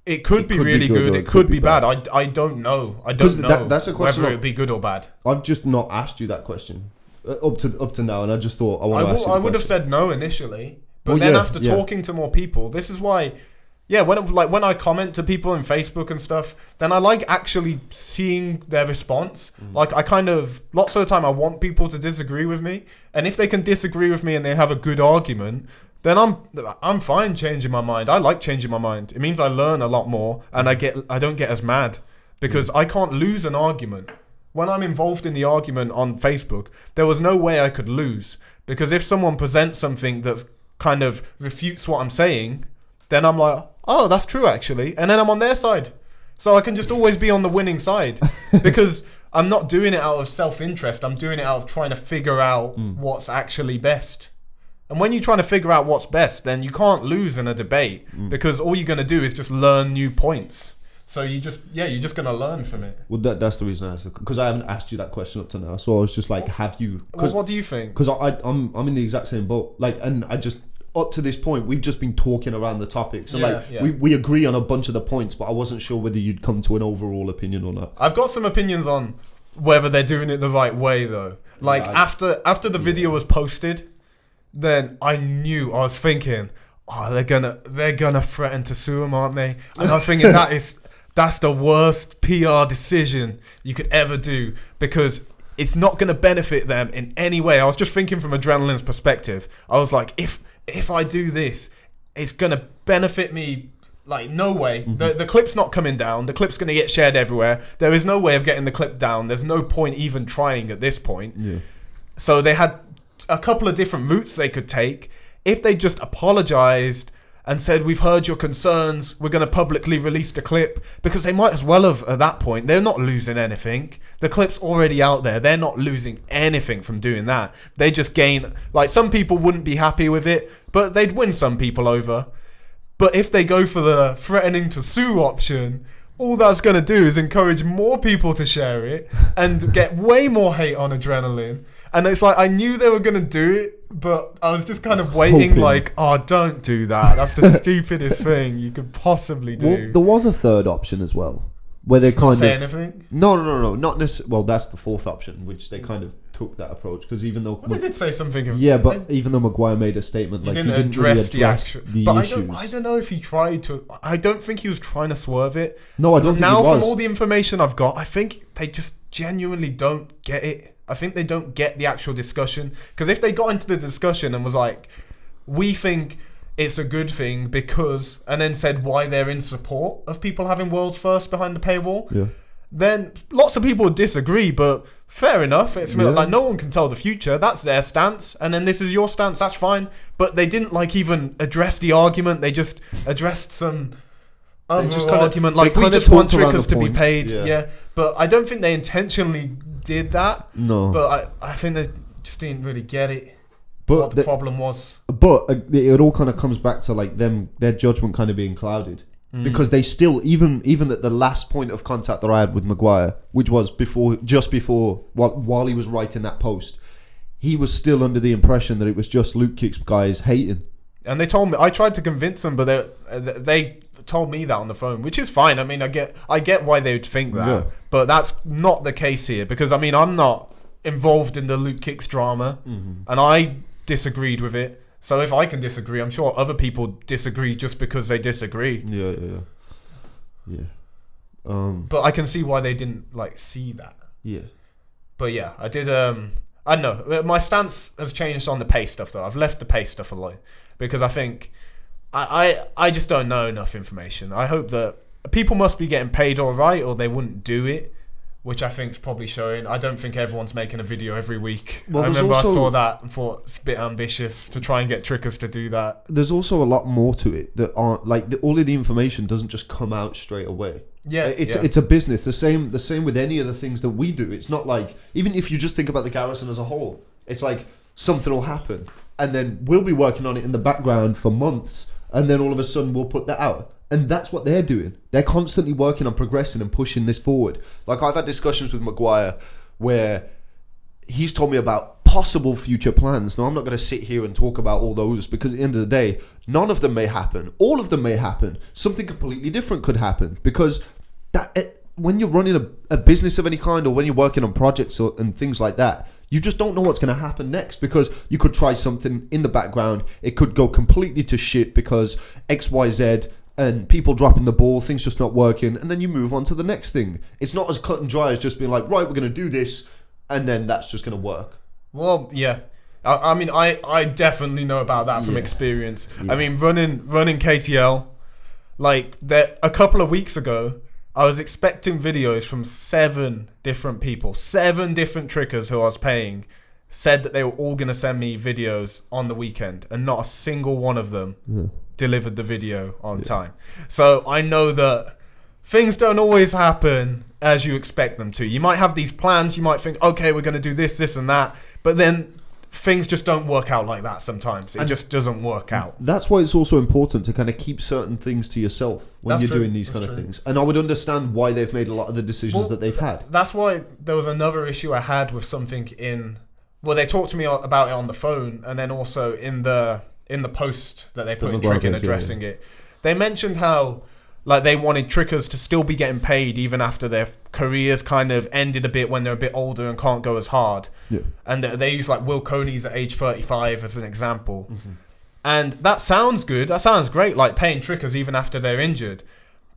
it could be really good. It could be bad. I don't know. I don't know that's a question whether it would be good or bad. I've just not asked you that question up to now, and I just thought I would have said no initially, but then after talking to more people, this is why. Yeah, when I comment to people on Facebook and stuff, then I like actually seeing their response. Like I kind of lots of the time I want people to disagree with me, and if they can disagree with me and they have a good argument, then I'm fine changing my mind. I like changing my mind. It means I learn a lot more, and I don't get as mad because I can't lose an argument. When I'm involved in the argument on Facebook, there was no way I could lose, because if someone presents something that kind of refutes what I'm saying, then I'm like, oh, that's true actually. And then I'm on their side. So I can just always be on the winning side because I'm not doing it out of self-interest. I'm doing it out of trying to figure out what's actually best. And when you're trying to figure out what's best, then you can't lose in a debate because all you're going to do is just learn new points. So you're just going to learn from it. Well, that's the reason I asked, because I haven't asked you that question up to now. So I was just like, have you... Well, what do you think? Because I'm in the exact same boat. Like, and I just... Up to this point, we've just been talking around the topic. So we agree on a bunch of the points, but I wasn't sure whether you'd come to an overall opinion or not. I've got some opinions on whether they're doing it the right way though. Like after the video was posted, then I was thinking, oh, they're gonna threaten to sue him, aren't they? And I was thinking that's the worst PR decision you could ever do, because it's not gonna benefit them in any way. I was just thinking from Adrenaline's perspective. I was like, if I do this, it's going to benefit me, like, no way. The clip's not coming down. The clip's going to get shared everywhere. There is no way of getting the clip down. There's no point even trying at this point. Yeah. So they had a couple of different routes they could take. If they just apologized and said, we've heard your concerns, we're going to publicly release the clip, because they might as well have at that point. They're not losing anything. The clip's already out there. They're not losing anything from doing that. They just gain, like, some people wouldn't be happy with it, but they'd win some people over. But if they go for the threatening to sue option, all that's going to do is encourage more people to share it and get way more hate on Adrenaline. And it's like, I knew they were going to do it, but I was just kind of waiting, like, oh, don't do that. That's the stupidest thing you could possibly do. Well, there was a third option as well, where they kind of... say anything? No, not necessarily. Well, that's the fourth option, which they kind of took that approach, because even though... Well, they did say something. Even though Maguire made a statement, like, he didn't address really address the issues. I don't know if he tried to... I don't think he was trying to swerve it. No, I don't think he was. Now, from all the information I've got, I think they just genuinely don't get it. I think they don't get the actual discussion. Because if they got into the discussion and was like, we think it's a good thing because... And then said why they're in support of people having world's first behind the paywall... Then lots of people would disagree, but fair enough. It's like, no one can tell the future. That's their stance, and then this is your stance. That's fine. But they didn't like even address the argument. They just addressed some other argument, like, we just want trickers to be paid. Yeah, but I don't think they intentionally did that. No, but I think they just didn't really get it. But what the problem was. But it all kind of comes back to, like, their judgment kind of being clouded. Because they still, even at the last point of contact that I had with Maguire, which was just before while he was writing that post, he was still under the impression that it was just Luke Kicks guys hating. And they told me, I tried to convince them, but they told me that on the phone, which is fine. I mean, I get why they would think that, but that's not the case here, because I mean, I'm not involved in the Luke Kicks drama, and I disagreed with it. So if I can disagree, I'm sure other people disagree just because they disagree. Yeah. But I can see why they didn't, like, see that. Yeah. But yeah, I did. I don't know. My stance has changed on the pay stuff though. I've left the pay stuff alone because I think I just don't know enough information. I hope that people must be getting paid all right, or they wouldn't do it. which I think is probably showing. I don't think everyone's making a video every week. Well, I there's remember I also- saw that and thought it's a bit ambitious to try and get trickers to do that. There's also a lot more to it that aren't like all of the information doesn't just come out straight away. Yeah, It's a business. The same with any of the things that we do. It's not like, even if you just think about the garrison as a whole, it's like something will happen and then we'll be working on it in the background for months, and then all of a sudden we'll put that out. And that's what they're doing. They're constantly working on progressing and pushing this forward. Like, I've had discussions with Maguire where he's told me about possible future plans. Now, I'm not going to sit here and talk about all those, because at the end of the day, none of them may happen. All of them may happen. Something completely different could happen, because when you're running a business of any kind, or when you're working on projects and things like that, you just don't know what's going to happen next, because you could try something in the background. It could go completely to shit because X, Y, Z, and people dropping the ball, things just not working, and then you move on to the next thing. It's not as cut and dry as just being like, right, we're going to do this, and then that's just going to work. Well, yeah. I mean, I definitely know about that from experience. Yeah. I mean, running KTL, like, a couple of weeks ago, I was expecting videos from 7 different people, 7 different trickers who I was paying, said that they were all going to send me videos on the weekend, and not a single one of them delivered the video on time. So I know that things don't always happen as you expect them to. You might have these plans, you might think, okay, we're going to do this, this and that, but then things just don't work out like that sometimes. It just doesn't work out. That's why it's also important to kind of keep certain things to yourself when you're doing these kind of things. And I would understand why they've made a lot of the decisions that they've had. That's why there was another issue I had with something they talked to me about it on the phone, and then also in the post that they put in Tricking addressing it. They mentioned how, like, they wanted trickers to still be getting paid even after their careers kind of ended a bit when they're a bit older and can't go as hard. Yeah. And they use, like, Will Coney's at age 35 as an example. Mm-hmm. And that sounds good. That sounds great, like paying trickers even after they're injured.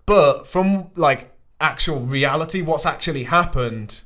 But from, like, actual reality, what's actually happened,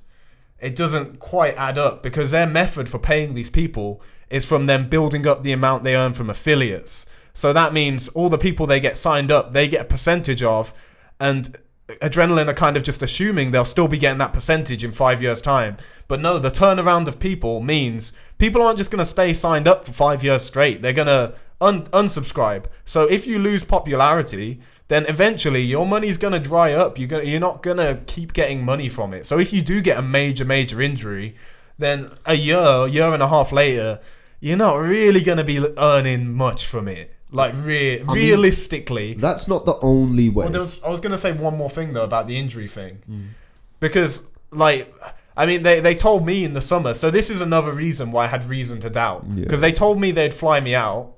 it doesn't quite add up, because their method for paying these people is from them building up the amount they earn from affiliates. So that means all the people they get signed up, they get a percentage of, and Adrenaline are kind of just assuming they'll still be getting that percentage in 5 years' time. But no, the turnaround of people means people aren't just going to stay signed up for 5 years straight. They're going to unsubscribe. So if you lose popularity, then eventually your money's going to dry up. You're not going to keep getting money from it. So if you do get a major injury, then a year and a half later, you're not really going to be earning much from it. Like, realistically. That's not the only way. Well, I was going to say one more thing, though, about the injury thing. Because, like, I mean, they told me in the summer. So this is another reason why I had reason to doubt. Because they told me they'd fly me out.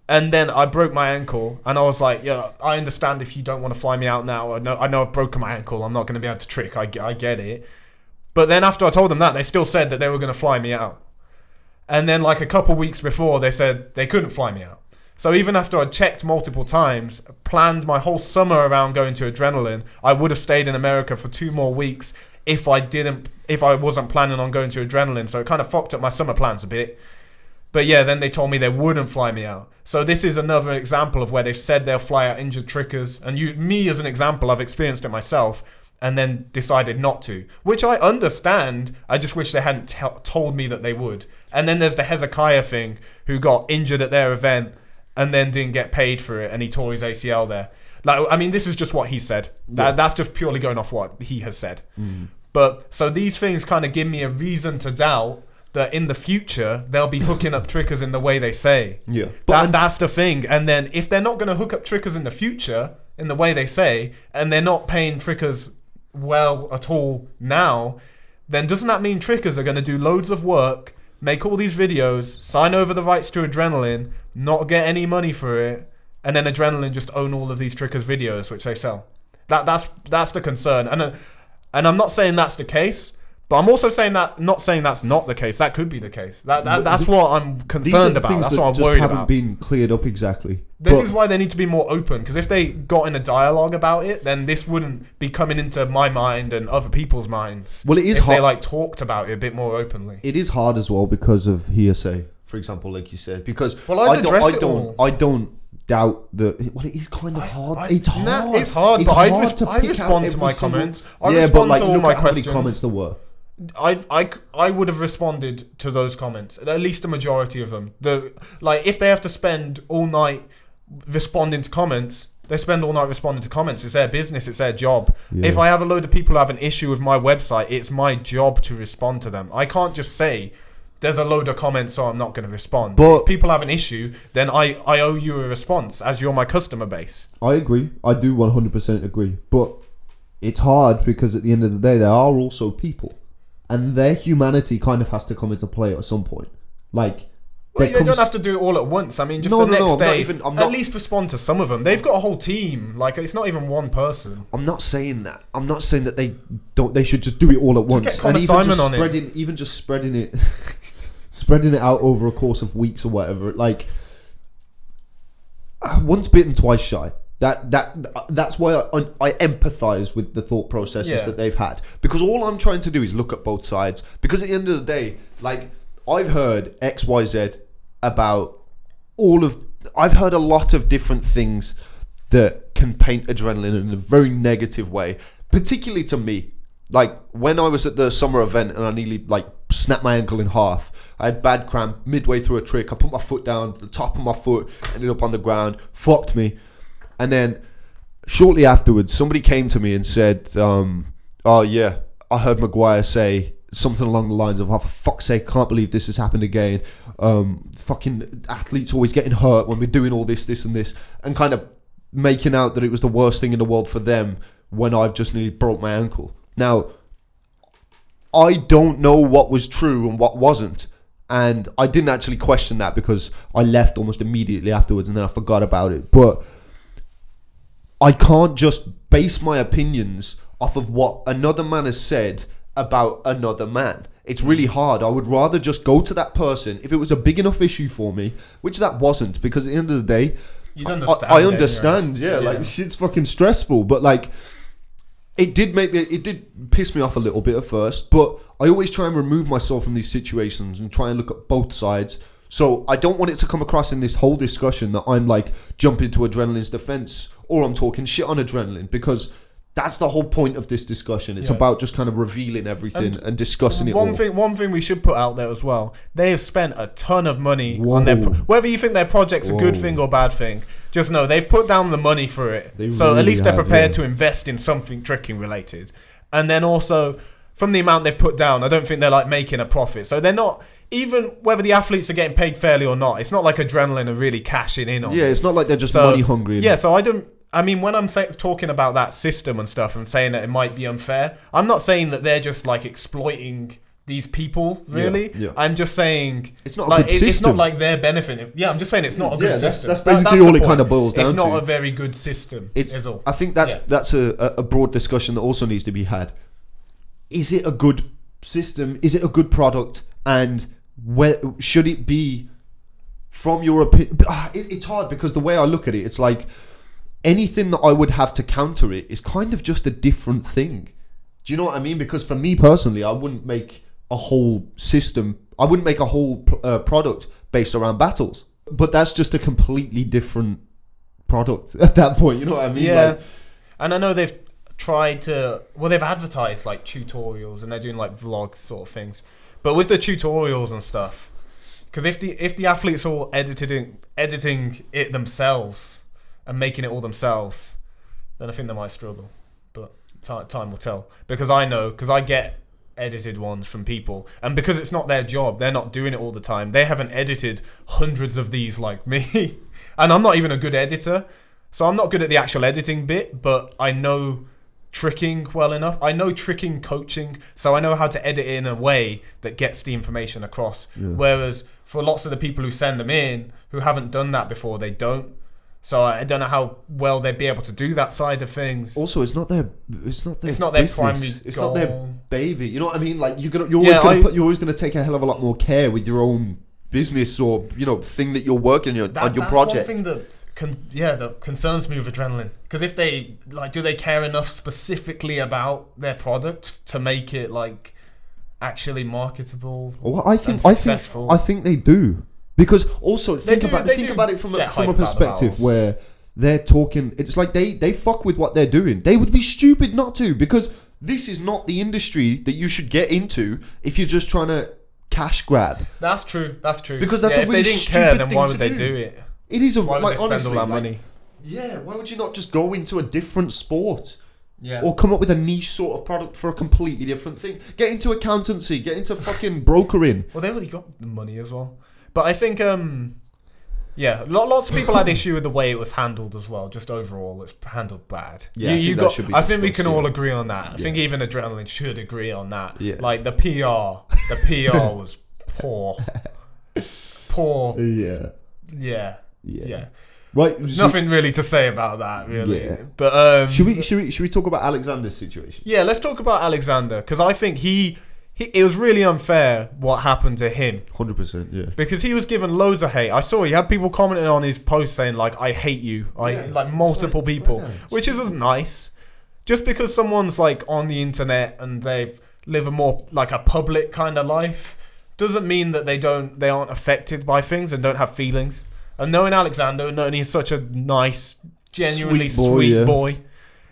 And then I broke my ankle. And I was like, yeah, I understand if you don't want to fly me out now. I know I've broken my ankle. I'm not going to be able to trick. I get it. But then after I told them that, they still said that they were going to fly me out. And then, like, a couple weeks before, they said they couldn't fly me out. So even after I checked multiple times, planned my whole summer around going to Adrenaline, I would have stayed in America for 2 more weeks if I wasn't planning on going to Adrenaline. So it kind of fucked up my summer plans a bit. But yeah, then they told me they wouldn't fly me out. So this is another example of where they've said they'll fly out injured trickers. And me as an example, I've experienced it myself, and then decided not to, which I understand. I just wish they hadn't told me that they would. And then there's the Hezekiah thing, who got injured at their event and then didn't get paid for it, and he tore his ACL there. Like, I mean, this is just what he said. That's just purely going off what he has said. But so these things kind of give me a reason to doubt that in the future they'll be hooking up trickers in the way they say. Yeah, that's the thing. And then if they're not going to hook up trickers in the future in the way they say, and they're not paying trickers well at all now, then doesn't that mean trickers are going to do loads of work, make all these videos, sign over the rights to Adrenaline, not get any money for it, and then Adrenaline just own all of these trickers' videos which they sell? That's the concern. And I'm not saying that's the case, but I'm also saying not saying that's not the case. That could be the case. That's what I'm concerned about. That's what I'm worried about. Haven't been cleared up exactly. This is why they need to be more open, because if they got in a dialogue about it, then this wouldn't be coming into my mind and other people's minds. Well, it is if hard. They like talked about it a bit more openly. It is hard as well because of hearsay, for example, like you said. Because I don't doubt that. Well, it is kind of hard. It's hard. It's hard, It's but hard to I pick respond out to my every single- comments. I yeah, but respond like, to all look my at how many questions. comments there were. I would have responded to those comments, at least the majority of them. If they have to spend all night responding to comments, they spend all night responding to comments. It's their business, it's their job. Yeah. If I have a load of people who have an issue with my website, it's my job to respond to them. I can't just say there's a load of comments, so I'm not going to respond. But if people have an issue, then I owe you a response as you're my customer base. I agree. I do 100% agree. But it's hard because at the end of the day, there are also people. And their humanity kind of has to come into play at some point. Like, well, they don't have to do it all at once. I mean, just the next day, at least respond to some of them. They've got a whole team. Like, it's not even one person. I'm not saying that. I'm not saying that they don't. They should just do it all at once. Get Connor Simon on it. Even just spreading it, spreading it out over a course of weeks or whatever. Like, once bitten, twice shy. That's why I empathise with the thought processes that they've had, because all I'm trying to do is look at both sides. Because at the end of the day, like, I've heard XYZ about I've heard a lot of different things that can paint adrenaline in a very negative way, particularly to me. Like, when I was at the summer event and I nearly snapped my ankle in half. I had bad cramp midway through a trick. I put my foot down, the top of my foot ended up on the ground, fucked me. And then shortly afterwards, somebody came to me and said, oh yeah, I heard Maguire say something along the lines of, oh, for fuck's sake, can't believe this has happened again. Fucking athletes always getting hurt when we're doing all this and this. And kind of making out that it was the worst thing in the world for them when I've just nearly broke my ankle. Now, I don't know what was true and what wasn't. And I didn't actually question that because I left almost immediately afterwards and then I forgot about it. But I can't just base my opinions off of what another man has said about another man. It's really hard. I would rather just go to that person if it was a big enough issue for me, which that wasn't, because at the end of the day, you'd understand. I understand. Yeah, like, shit's fucking stressful, but like, it did piss me off a little bit at first, but I always try and remove myself from these situations and try and look at both sides. So I don't want it to come across in this whole discussion that I'm like jumping to adrenaline's defense or I'm talking shit on adrenaline, because that's the whole point of this discussion. It's about just kind of revealing everything and discussing it all. One thing we should put out there as well, they have spent a ton of money on their... whether you think their project's a good thing or bad thing, just know they've put down the money for it. So really at least they're prepared to invest in something tricking related. And then also, from the amount they've put down, I don't think they're like making a profit. So they're not... Even whether the athletes are getting paid fairly or not, it's not like adrenaline are really cashing in on it. It's not like they're just money hungry. Yeah, so I mean, when I'm talking about that system and stuff and saying that it might be unfair, I'm not saying that they're just like exploiting these people, really. Yeah. I'm just saying it's not a good system. It's not like they're benefiting. Yeah, I'm just saying it's not a good system. That's basically all it kind of boils down to. It's not a very good system. Is all. I think that's a broad discussion that also needs to be had. Is it a good system? Is it a good product? And where should it be from your opinion? It's hard because the way I look at it, it's like anything that I would have to counter it is kind of just a different thing. Do you know what I mean? Because for me personally, I wouldn't make a whole system. I wouldn't make a whole product based around battles. But that's just a completely different product at that point. You know what I mean? Yeah. And I know they've tried to... Well, they've advertised like tutorials and they're doing like vlog sort of things. But with the tutorials and stuff, because if the athletes are all editing it themselves and making it all themselves, then I think they might struggle. But time will tell. Because I get edited ones from people, and because it's not their job, they're not doing it all the time. They haven't edited hundreds of these like me, and I'm not even a good editor, so I'm not good at the actual editing bit. But I know tricking well enough. I know tricking coaching, so I know how to edit it in a way that gets the information across. Yeah. Whereas for lots of the people who send them in who haven't done that before, they don't. So I don't know how well they'd be able to do that side of things. Also, it's not their primary It's goal. Not their baby. You know what I mean? Like you're always gonna take a hell of a lot more care with your own business or thing that you're working on your project. That's one thing that concerns me with adrenaline. Because if they do they care enough specifically about their product to make it like actually marketable? Well, I think they do. Because also They think about it from get a hype about the perspective battles. where they're talking. It's like they fuck with what they're doing. They would be stupid not to, because this is not the industry that you should get into if you're just trying to cash grab. That's true. That's true. Because that's a if really they didn't care, stupid then thing why to would they do. do it? It is a Why would like they spend honestly, all that like, money? yeah. Why would you not just go into a different sport? Yeah. Or come up with a niche sort of product for a completely different thing. Get into accountancy. Get into fucking brokering. Well, they already got the money as well. But I think, lots of people had issue with the way it was handled as well. Just overall, it's handled bad. Yeah, I think we discussed, can all agree on that. I think even Adrenaline should agree on that. Yeah. Like the PR was poor. Poor. Yeah. Yeah. Right. Nothing really to say about that, really. Yeah. But Should we talk about Alexander's situation? yeah, let's talk about Alexander, because I think it was really unfair what happened to him. 100%. Yeah. Because he was given loads of hate. I saw he had people commenting on his post saying like, "I hate you," like multiple people, which isn't nice. Just because someone's like on the internet and they live a more like a public kind of life, doesn't mean that they aren't affected by things and don't have feelings. And knowing Alexander, knowing he's such a nice, genuinely sweet boy,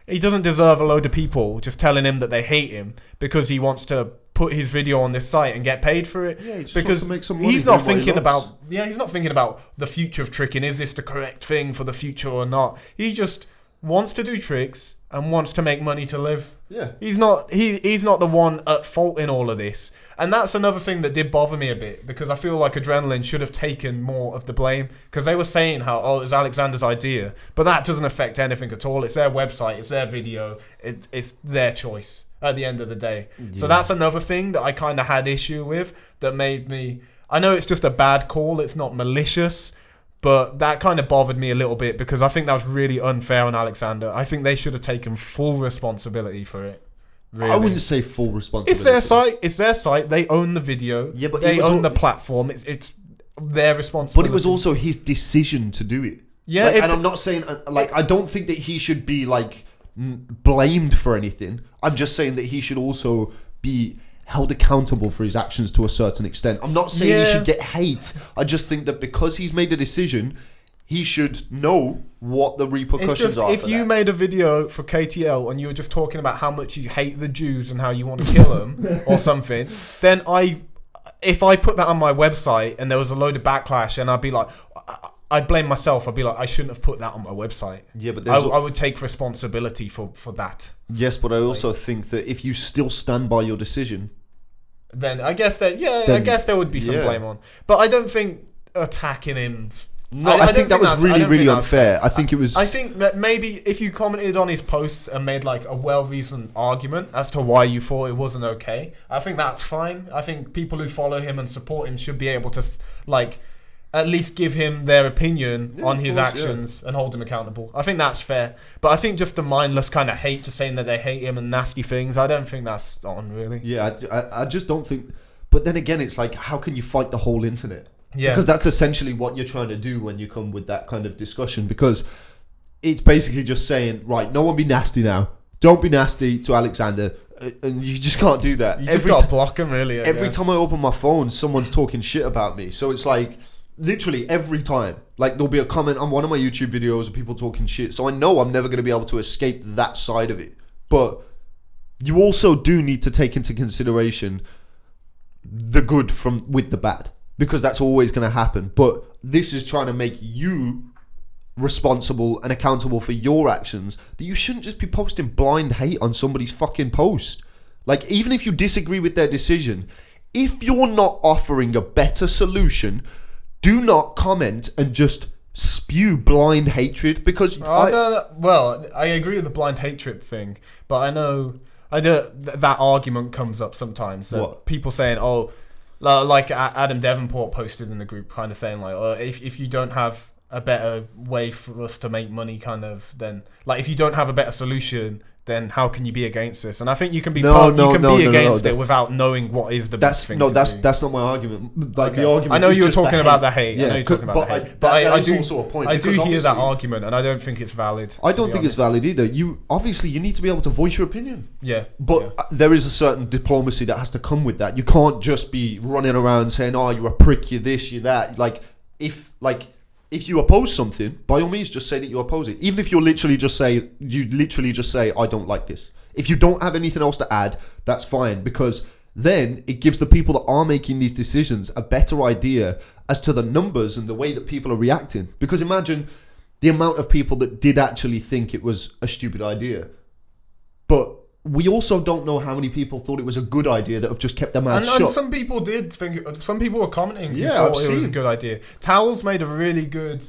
he doesn't deserve a load of people just telling him that they hate him because he wants to put his video on this site and get paid for it. Yeah, he just because wants to make some money he's not doing what he thinking loves. he's not thinking about the future of tricking. Is this the correct thing for the future or not? He just wants to do tricks and wants to make money to live. Yeah. He's not the one at fault in all of this. And that's another thing that did bother me a bit, because I feel like Adrenaline should have taken more of the blame, because they were saying how, it was Alexander's idea, but that doesn't affect anything at all. It's their website, it's their video, it's their choice at the end of the day. Yeah. So that's another thing that I kind of had issue with, that made me, I know it's just a bad call, it's not malicious, but that kind of bothered me a little bit, because I think that was really unfair on Alexander. I think they should have taken full responsibility for it. Really. I wouldn't say full responsibility. It's their site. They own the video. Yeah, but they own the platform. It's their responsibility. But it was also his decision to do it. Yeah, and I'm not saying I don't think that he should be like blamed for anything. I'm just saying that he should also be held accountable for his actions to a certain extent. I'm not saying he should get hate. I just think that because he's made a decision, he should know what the repercussions are. If you made a video for KTL and you were just talking about how much you hate the Jews and how you want to kill them or something, then if I put that on my website and there was a load of backlash, and I'd be like, I'd blame myself. I'd be like, I shouldn't have put that on my website. Yeah, but I would take responsibility for that. Yes, but I also think that if you still stand by your decision, then I guess that I guess there would be some blame on. But I don't think attacking him. No, I think that was really unfair. I think it was. I think that maybe if you commented on his posts and made like a well-reasoned argument as to why you thought it wasn't okay, I think that's fine. I think people who follow him and support him should be able to like at least give him their opinion on his actions and hold him accountable. I think that's fair. But I think just the mindless kind of hate, just saying that they hate him and nasty things, I don't think that's on, really. Yeah, I just don't think. But then again, it's like, how can you fight the whole internet? Yeah. Because that's essentially what you're trying to do when you come with that kind of discussion. Because it's basically just saying, right, no one be nasty now. Don't be nasty to Alexander. And you just can't do that. You just got to block him, really. Every time I open my phone, someone's talking shit about me. So it's like, literally every time. Like, there'll be a comment on one of my YouTube videos of people talking shit. So I know I'm never going to be able to escape that side of it. But you also do need to take into consideration the good with the bad. Because that's always going to happen. But this is trying to make you responsible and accountable for your actions. That you shouldn't just be posting blind hate on somebody's fucking post. Like, even if you disagree with their decision, if you're not offering a better solution, do not comment and just spew blind hatred. Because I agree with the blind hatred thing. But I know that argument comes up sometimes. So people saying, like Adam Davenport posted in the group, kind of saying like, if you don't have a better way for us to make money, kind of, then like if you don't have a better solution, then how can you be against this? And I think you can be against it without knowing what is the best thing. That's not my argument. Like the argument. I know you were talking about the hate. Yeah, I know you're talking about the hate. But I do also a point. I do hear that argument, and I don't think it's valid. I don't think it's valid either. You need to be able to voice your opinion. Yeah. But there is a certain diplomacy that has to come with that. You can't just be running around saying, "Oh, you're a prick, you're this, you're that." Like, if you oppose something, by all means, just say that you oppose it. Even if you literally just say, I don't like this. If you don't have anything else to add, that's fine, because then it gives the people that are making these decisions a better idea as to the numbers and the way that people are reacting. Because imagine the amount of people that did actually think it was a stupid idea. But we also don't know how many people thought it was a good idea that have just kept their mouths shut. And some people did think. Some people were commenting. Yeah, thought it was a good idea. Towels made a really good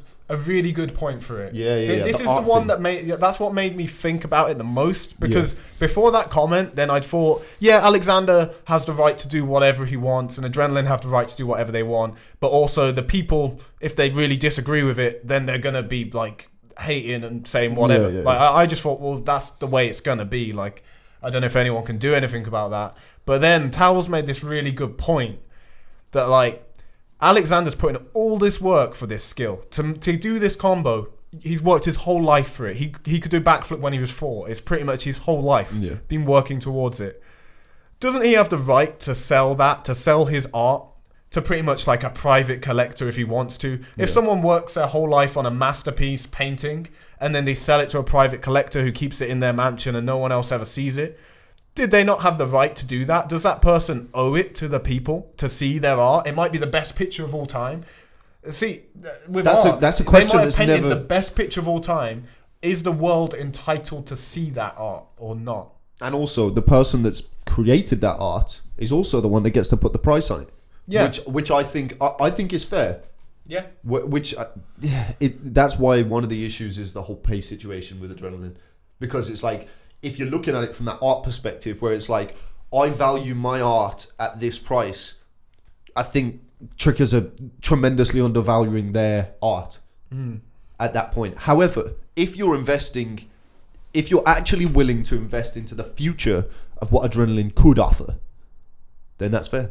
point for it. This is the one that made. That's what made me think about it the most, because before that comment, then I'd thought, Alexander has the right to do whatever he wants, and Adrenaline have the right to do whatever they want. But also the people, if they really disagree with it, then they're gonna be like hating and saying whatever. Like I just thought, well, that's the way it's gonna be. Like, I don't know if anyone can do anything about that. But then Towels made this really good point that, like, Alexander's putting all this work for this skill. To do this combo, he's worked his whole life for it. He could do backflip when he was 4. It's pretty much his whole life. Been working towards it. Doesn't he have the right to sell that, to sell his art to pretty much like a private collector if he wants to? If someone works their whole life on a masterpiece painting and then they sell it to a private collector who keeps it in their mansion and no one else ever sees it, did they not have the right to do that? Does that person owe it to the people to see their art? It might be the best picture of all time. See, with art, that's a question they might have that's painted never... the best picture of all time. Is the world entitled to see that art or not? And also, the person that's created that art is also the one that gets to put the price on it. Yeah. Which I think is fair. Yeah. That's why one of the issues is the whole pay situation with Adrenaline, because it's like, if you're looking at it from that art perspective, where it's like, I value my art at this price, I think trickers are tremendously undervaluing their art at that point. However, if you're actually willing to invest into the future of what Adrenaline could offer, then that's fair.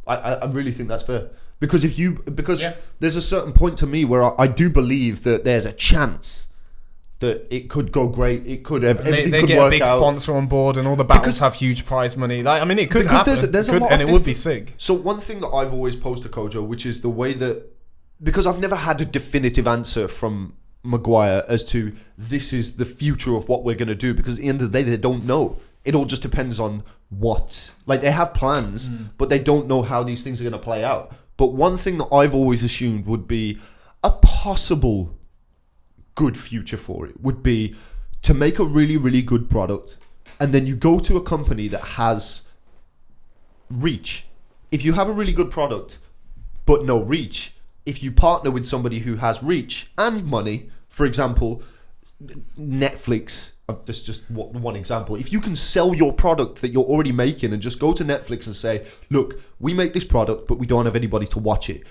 I really think that's fair. Because there's a certain point to me where I do believe that there's a chance that it could go great. It could have everything they could get work a big out. sponsor on board, and all the battles have huge prize money. Like, I mean, it could happen. There's a lot and of it would be sick. So one thing that I've always posed to Kojo, which is the way that, because I've never had a definitive answer from Maguire as to this is the future of what we're going to do, because at the end of the day they don't know. It all just depends on what, like, they have plans, but they don't know how these things are going to play out. But one thing that I've always assumed would be a possible good future for it would be to make a really, really good product, and then you go to a company that has reach. If you have a really good product but no reach, if you partner with somebody who has reach and money, for example, Netflix, that's just one example. If you can sell your product that you're already making and just go to Netflix and say, look, we make this product, but we don't have anybody to watch it.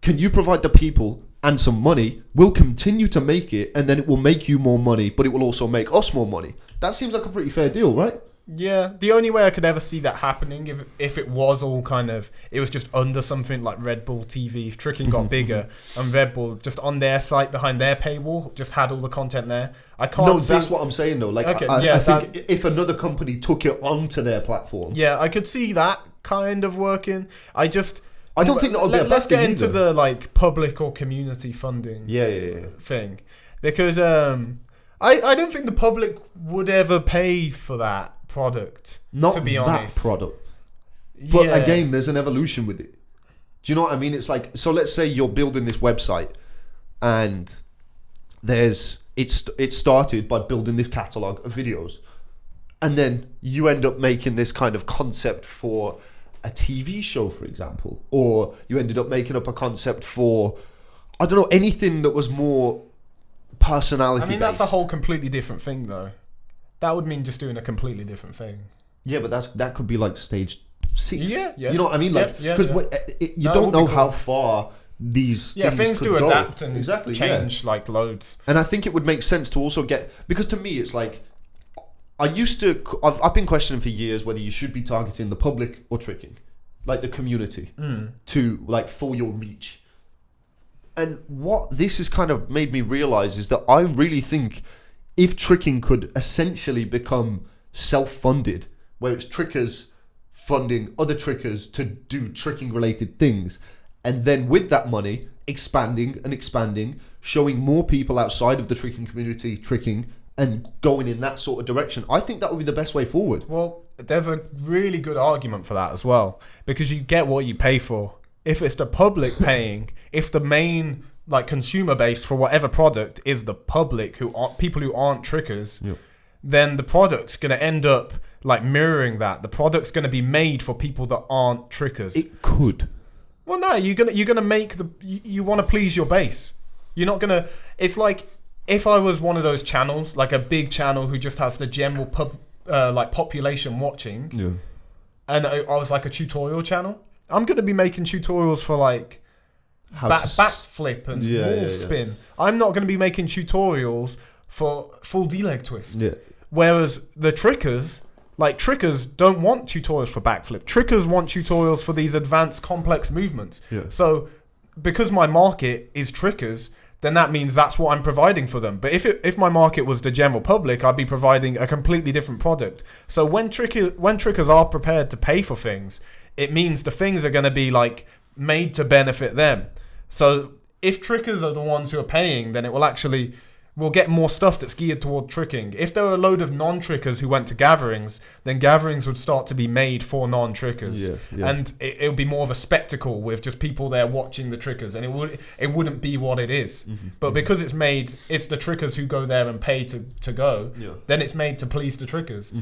Can you provide the people and some money? We'll continue to make it, and then it will make you more money, but it will also make us more money. That seems like a pretty fair deal, right? Yeah, the only way I could ever see that happening if it was all kind of, it was just under something like Red Bull TV, if Tricking got bigger and Red Bull just on their site behind their paywall just had all the content there. I can't. No, that's what I'm saying though. Like, okay, I think if another company took it onto their platform, I could see that kind of working. I don't think that would be a let's get into the like public or community funding thing, because I don't think the public would ever pay for that product. Not to be that honest. Product. But again, there's an evolution with it. Do you know what I mean? It's like, so let's say you're building this website, and it started by building this catalog of videos, and then you end up making this kind of concept for a TV show, for example, or you ended up making up a concept for, I don't know, anything that was more personality. I mean, that's a whole completely different thing, though. That would mean just doing a completely different thing. Yeah, but that could be like stage 6. Yeah. You know what I mean? Like, because you don't know how far these things do go. adapt and change like loads. And I think it would make sense to also get, because to me it's like, I've been questioning for years whether you should be targeting the public or tricking, like the community, to like for your reach. And what this has kind of made me realize is that I really think if tricking could essentially become self-funded, where it's trickers funding other trickers to do tricking related things, and then with that money, expanding and expanding, showing more people outside of the tricking community tricking, and going in that sort of direction. I think that would be the best way forward. Well, there's a really good argument for that as well, because you get what you pay for. If it's the public paying, if the main like consumer base for whatever product is the public, who are people who aren't trickers, then the product's going to end up like mirroring that. The product's going to be made for people that aren't trickers. It could. Well, no, you're gonna make you want to please your base. You're not gonna. It's like if I was one of those channels, like a big channel who just has the general population watching, and I was like a tutorial channel. I'm gonna be making tutorials for like backflip and wall spin. I'm not gonna be making tutorials for full D-leg twist. Yeah. Whereas the trickers. Like, trickers don't want tutorials for backflip. Trickers want tutorials for these advanced, complex movements. Yeah. So, because my market is trickers, then that means that's what I'm providing for them. But if my market was the general public, I'd be providing a completely different product. So, when trickers are prepared to pay for things, it means the things are going to be, like, made to benefit them. So, if trickers are the ones who are paying, then it will actually... We'll get more stuff that's geared toward tricking. If there were a load of non-trickers who went to gatherings, then gatherings would start to be made for non-trickers. And it would be more of a spectacle with just people there watching the trickers, and it wouldn't be what it is. But because it's the trickers who go there and pay to go, then it's made to please the trickers.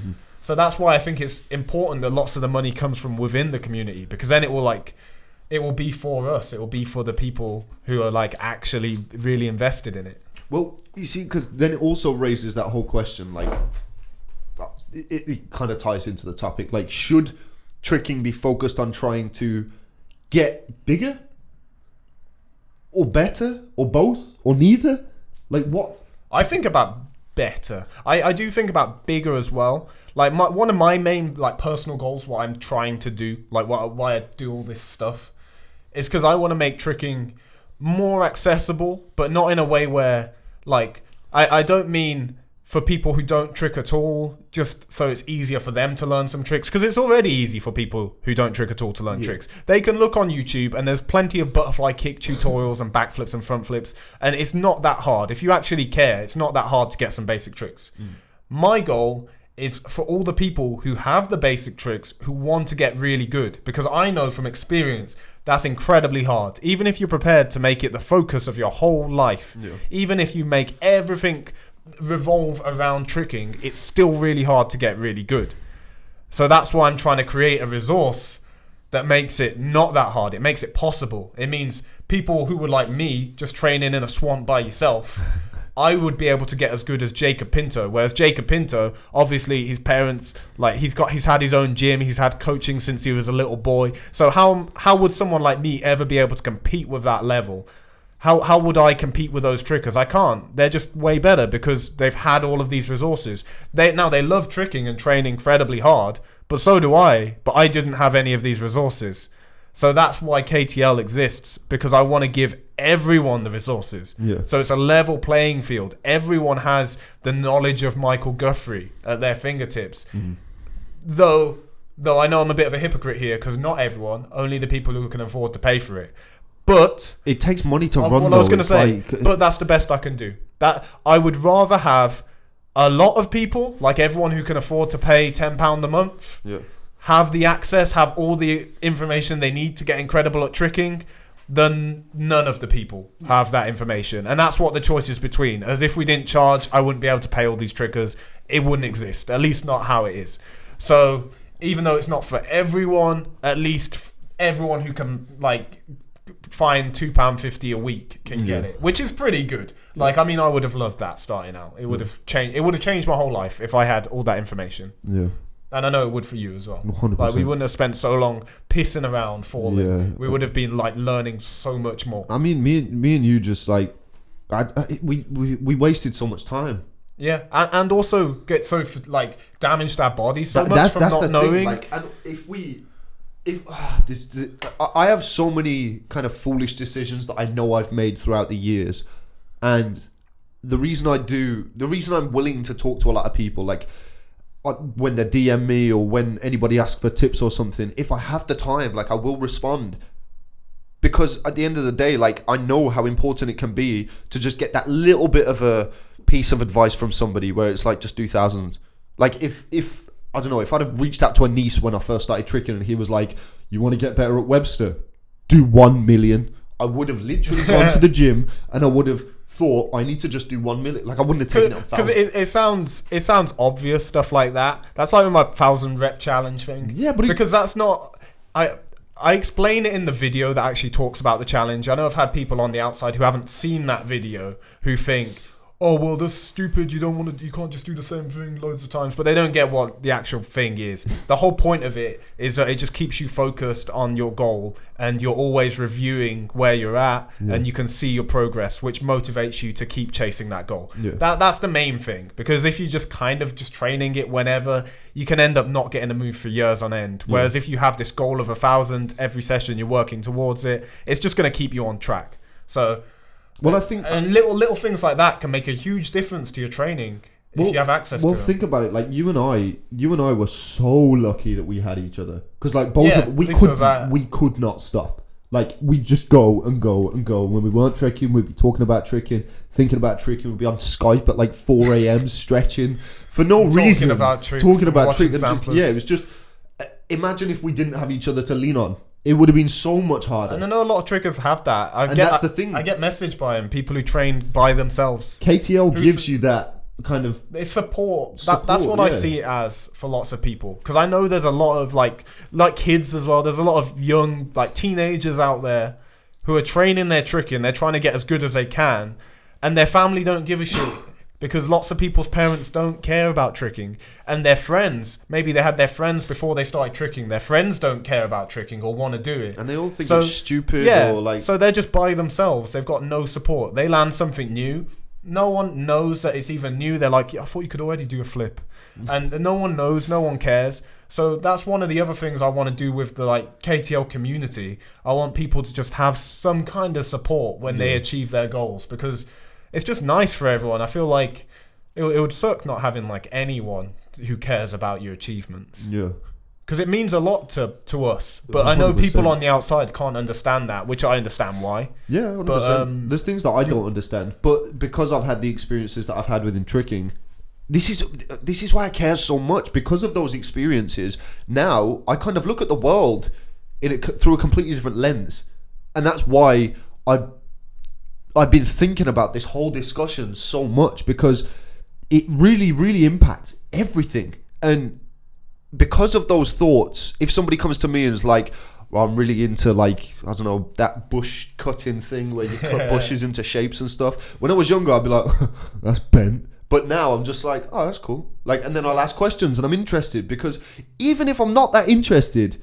So that's why I think it's important that lots of the money comes from within the community, because then it will be for us. It will be for the people who are like actually really invested in it. Well, you see, because then it also raises that whole question, like, it kind of ties into the topic, like, should tricking be focused on trying to get bigger? Or better? Or both? Or neither? Like, what? I think about better. I do think about bigger as well. Like, one of my main, like, personal goals, what I'm trying to do, like, why I do all this stuff, is because I want to make tricking more accessible, but not in a way where, like, I don't mean for people who don't trick at all, just so it's easier for them to learn some tricks, because it's already easy for people who don't trick at all to learn tricks. They can look on YouTube and there's plenty of butterfly kick tutorials and backflips and front flips, and it's not that hard. If you actually care, it's not that hard to get some basic tricks. My goal is for all the people who have the basic tricks who want to get really good, because I know from experience that's incredibly hard. Even if you're prepared to make it the focus of your whole life, even if you make everything revolve around tricking, it's still really hard to get really good. So that's why I'm trying to create a resource that makes it not that hard. It makes it possible. It means people who would like me just training in a swamp by yourself, I would be able to get as good as Jacob Pinto. Whereas Jacob Pinto, obviously his parents, like he's had his own gym, he's had coaching since he was a little boy. So how would someone like me ever be able to compete with that level? How would I compete with those trickers? I can't. They're just way better because they've had all of these resources. They love tricking and train incredibly hard, but so do I. But I didn't have any of these resources. So that's why KTL exists, because I want to give everyone the resources. So it's a level playing field. Everyone has the knowledge of Michael Guthrie at their fingertips. Though I know I'm a bit of a hypocrite here, because not everyone, only the people who can afford to pay for it. But it takes money to run. What I was going to say, but that's the best I can do. That I would rather have a lot of people, like everyone who can afford to pay £10 a month, have the access, have all the information they need to get incredible at tricking, than none of the people have that information. And that's what the choice is between. As if we didn't charge, I wouldn't be able to pay all these trickers. It wouldn't exist, at least not how it is. So even though it's not for everyone, at least everyone who can like find £2.50 a week can get it, which is pretty good. Like, I mean, I would have loved that starting out. It would have changed. It would have changed my whole life if I had all that information. And I know it would for you as well. 100%. Like, we wouldn't have spent so long pissing around, falling. We would have been like learning so much more. I mean, me and you just like, we wasted so much time. Yeah, and also get so like damaged our bodies so much from not knowing. Like, and I have so many kind of foolish decisions that I know I've made throughout the years, and the reason I'm willing to talk to a lot of people, like when they DM me or when anybody asks for tips or something, if I have the time, like I will respond, because at the end of the day, like, I know how important it can be to just get that little bit of a piece of advice from somebody where it's like, just do thousands. Like, if I don't know, if I'd have reached out to a niece when I first started tricking and he was like, you want to get better at Webster? Do 1 million. I would have literally gone to the gym and I would have thought, I need to just do 1 million. Like, I wouldn't have taken it on because it sounds obvious, stuff like that. That's like my 1,000 rep challenge thing. Yeah, but because that's not. I explain it in the video that actually talks about the challenge. I know I've had people on the outside who haven't seen that video who think, oh, well, that's stupid. You can't just do the same thing loads of times. But they don't get what the actual thing is. The whole point of it is that it just keeps you focused on your goal and you're always reviewing where you're at and you can see your progress, which motivates you to keep chasing that goal. Yeah. That's the main thing. Because if you just kind of just training it whenever, you can end up not getting a move for years on end. Whereas if you have this goal of 1,000 every session, you're working towards it, it's just going to keep you on track. So... Well, I think... And little things like that can make a huge difference to your training if you have access to it. Well, think about it. Like, you and I were so lucky that we had each other. Because, like, we could not stop. Like, we'd just go and go and go. When we weren't tricking, we'd be talking about tricking, thinking about tricking. We'd be on Skype at, like, 4 a.m. stretching for no reason. Talking about tricks. It was just... Imagine if we didn't have each other to lean on. It would have been so much harder. And I know a lot of trickers have that. That's the thing. I get messaged by them, people who train by themselves. KTL gives you that kind of... It's support. That's what I see it as for lots of people. Because I know there's a lot of, like kids as well. There's a lot of young, like, teenagers out there who are training their tricking. They're trying to get as good as they can. And their family don't give a shit. Because lots of people's parents don't care about tricking. And their friends, maybe they had their friends before they started tricking. Their friends don't care about tricking or want to do it. And they all think it's stupid or like... So they're just by themselves. They've got no support. They land something new. No one knows that it's even new. They're like, I thought you could already do a flip. And no one knows. No one cares. So that's one of the other things I want to do with the, like, KTL community. I want people to just have some kind of support when they achieve their goals. Because... it's just nice for everyone. I feel like it would suck not having, like, anyone who cares about your achievements. Yeah. Because it means a lot to us. But 100%. I know people on the outside can't understand that, which I understand why. Yeah, 100%. But, there's things that I don't understand. But because I've had the experiences that I've had within tricking, this is why I care so much. Because of those experiences, now I kind of look at the world through a completely different lens. And that's why I've been thinking about this whole discussion so much, because it really, really impacts everything. And because of those thoughts, if somebody comes to me and is like, well, I'm really into, like, I don't know, that bush cutting thing where you cut bushes into shapes and stuff. When I was younger, I'd be like, that's bent. But now I'm just like, oh, that's cool. Like, and then I'll ask questions and I'm interested, because even if I'm not that interested,